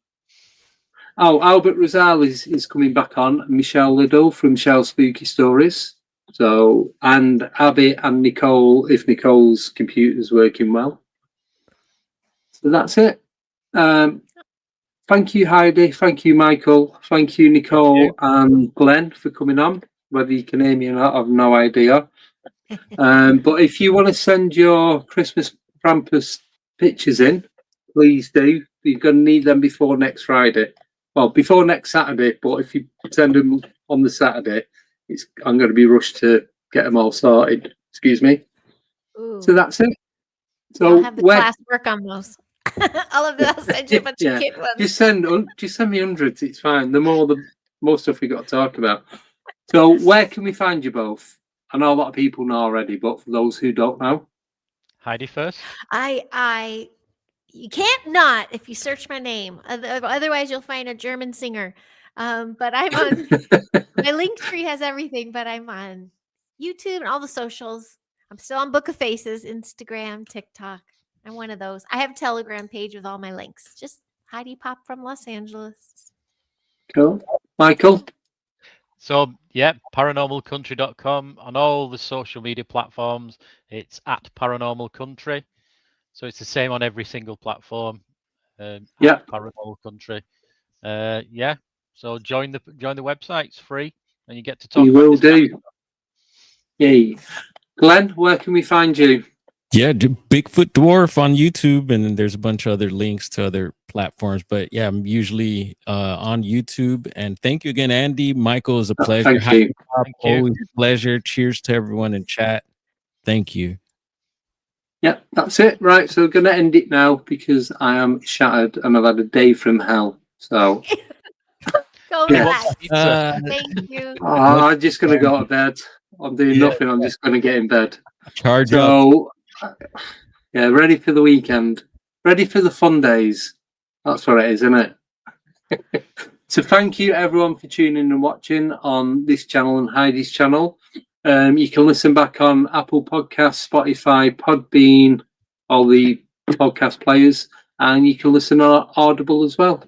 Rosales is coming back on. Michelle Liddell from Shell Spooky Stories. So, and Abby and Nicole, if Nicole's computer's working well. So that's it. Thank you, Heidi. Thank you, Michael. Thank you, Nicole and Glenn for coming on. Whether you can hear me or not, I've no idea. But if you want to send your Christmas Krampus pictures in, please do. You're going to need them before next Friday. well, before next Saturday, but if you send them on the Saturday, I'm going to be rushed to get them all sorted. Excuse me. Ooh. So that's it. So I'll have the class work on those. All of that. I'll send you a bunch of kid ones. Just send me hundreds. It's fine. The more stuff we got to talk about. So where can we find you both? I know a lot of people know already, but for those who don't know, Heidi first. You can't not if you search my name. Otherwise, you'll find a German singer. But I'm on my link tree has everything. But I'm on YouTube and all the socials. I'm still on Book of Faces, Instagram, TikTok. I'm one of those. I have a Telegram page with all my links. Just Heidi Popp from Los Angeles. Cool. Michael. So yeah, paranormalcountry.com on all the social media platforms. It's at Paranormal Country. So it's the same on every single platform. Yeah. Paranormal Country. Yeah. So join the website. It's free, and you get to talk. You will do. Yay. Glenn, where can we find you? Yeah, Bigfoot Dwarf on YouTube, and then there's a bunch of other links to other platforms. But yeah, I'm usually on YouTube. And thank you again, Andy. Michael, is a pleasure. Thank you. Always a pleasure. Cheers to everyone in chat. Thank you. Yeah, that's it. Right, so we're going to end it now because I am shattered and I've had a day from hell. So, Go Yeah. relax. Thank you. I'm just going to go to bed. I'm doing nothing. I'm just going to get in bed. Charge up. So, yeah, ready for the weekend. Ready for the fun days. That's what it is, isn't it? So thank you everyone for tuning and watching on this channel and Heidi's channel. You can listen back on Apple Podcasts, Spotify, Podbean, all the podcast players, and you can listen on Audible as well.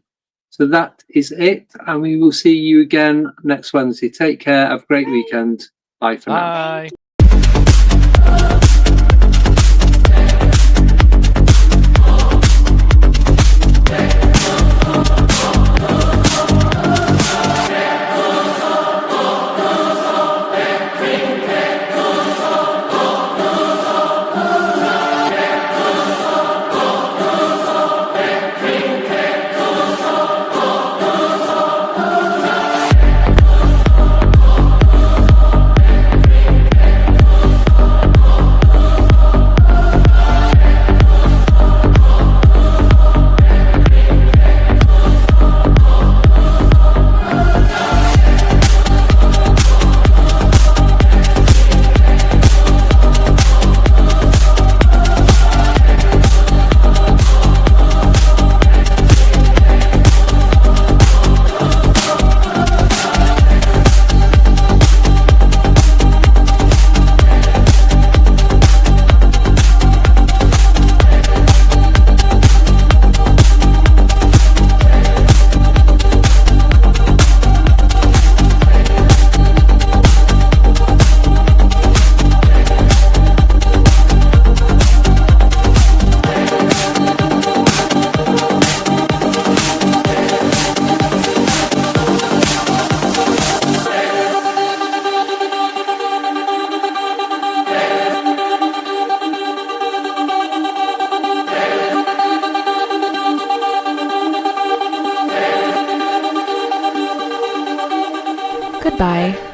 So that is it, and we will see you again next Wednesday. Take care. Have a great weekend. Bye for now. Bye. Goodbye.